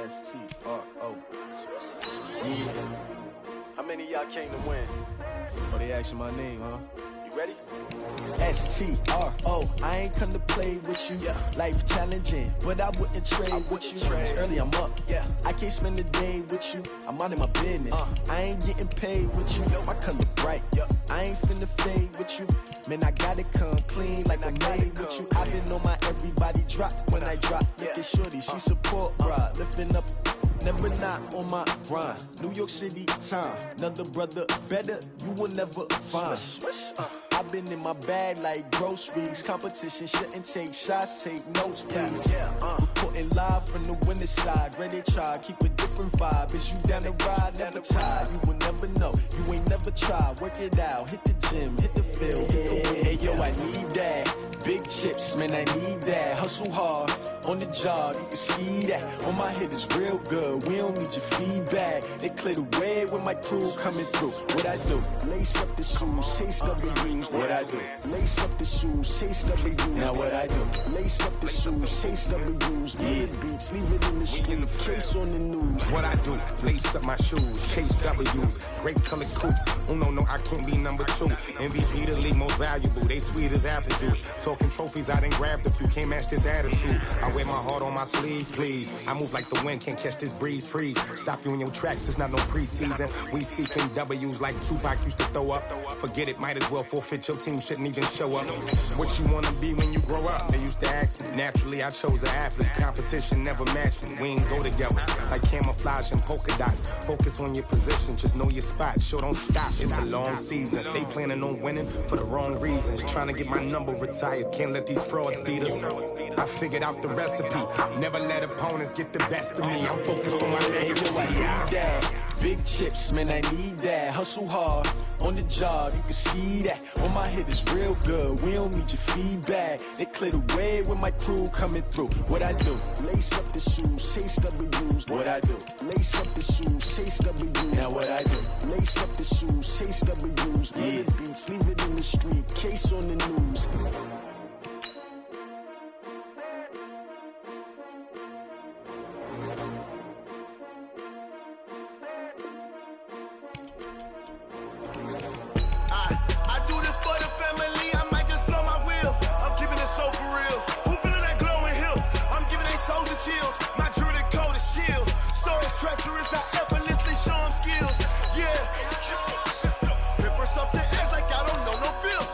S-T-R-O. Yeah. How many of y'all came to win? Oh, they asking my name, huh? You S-T-R-O, I ain't come to play with you. Life challenging, but I wouldn't trade with you. It's early, I'm up. I can't spend the day with you. I'm minding my business. I ain't getting paid with you. My color bright. I ain't finna fade with you. Man, I gotta come clean like I'm made with you. I've been on my everybody drop when I drop. Look at shorty, she support, bruh. Lifting up. Never not on my grind. New York City time. Another brother better, you will never find. I've been in my bag like groceries. Competition shouldn't take shots, take notes, please. Reporting live from the winter side. Ready to try, keep a different vibe. Is you down the ride, never tired. You will never know, you ain't never tried. Work it out, hit the gym, hit the field. Hey yo, I need that. Big chips, man, I need that. Hustle hard, on the job, you can see that. On my head is real good, we don't need your feedback. They clear the way with my crew coming through. What I do? Lace up the shoes, chase W's. What I do? Lace up the shoes, chase W's. Now what I do? Lace up the shoes, chase W's. Mid beats, leave it in the street, case on the news. What I do? Lace up my shoes, chase W's. Great colored coops. Oh no, I can't be number 2. MVP the league most valuable. They sweet as apple juice. Talking trophies, I done grabbed a few. Can't match this attitude. I wear my heart on my sleeve, please. I move like the wind, can't catch this breeze, freeze. Stop you in your tracks, there's not no preseason. We seeking W's like Tupac used to throw up. Forget it, might as well forfeit. Your team shouldn't even show up. What you wanna be when you grow up? They used to ask me. Naturally, I chose an athlete. Competition never matched me. We ain't go together like camouflage and polka dots. Focus on your position, just know your spot. Sure, don't stop. It's a long season. They planning on winning for the wrong reasons. Trying to get my number retired. Can't let these frauds beat us. I figured out the recipe. Never let opponents get the best of me. I'm focused on my legacy. I need that. Big chips, man, I need that. Hustle hard, on the job, you can see that. On my head is real good, we don't need your feedback. They clear the way with my crew coming through. What I do? Lace up the shoes, chase W's. What I do? Lace up the shoes, chase W's. Now what I do? Lace up the shoes, chase W's. Mid beats, leave it in the street, case on the news. Chills. My jewelry coat is chill. Stories treacherous, I effortlessly show them skills. Yeah. Ripper stuff the edge like I don't know no bill.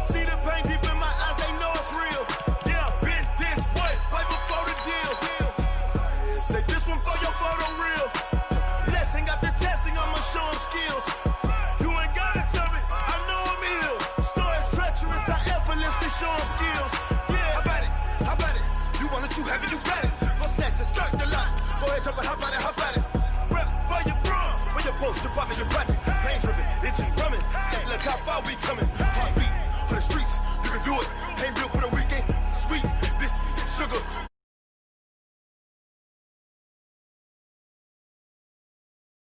See the pain deep in my eyes, they know it's real. Yeah, been this way, right before the deal. Say this one for your photo reel. Blessing after testing, I'ma show them skills. You ain't gotta tell me, I know I'm ill. Stories treacherous, I effortlessly show them skills. Yeah, how about it? How about it? You want it, you have it, you got it. Just start the lot. Go ahead, jump it, hop on it, hop on it. Rep for your bro, for your post, your poppin', your projects. Pain driven, itching, drumming. Look how far we coming. Heartbeat on the streets, you can do it. Ain't built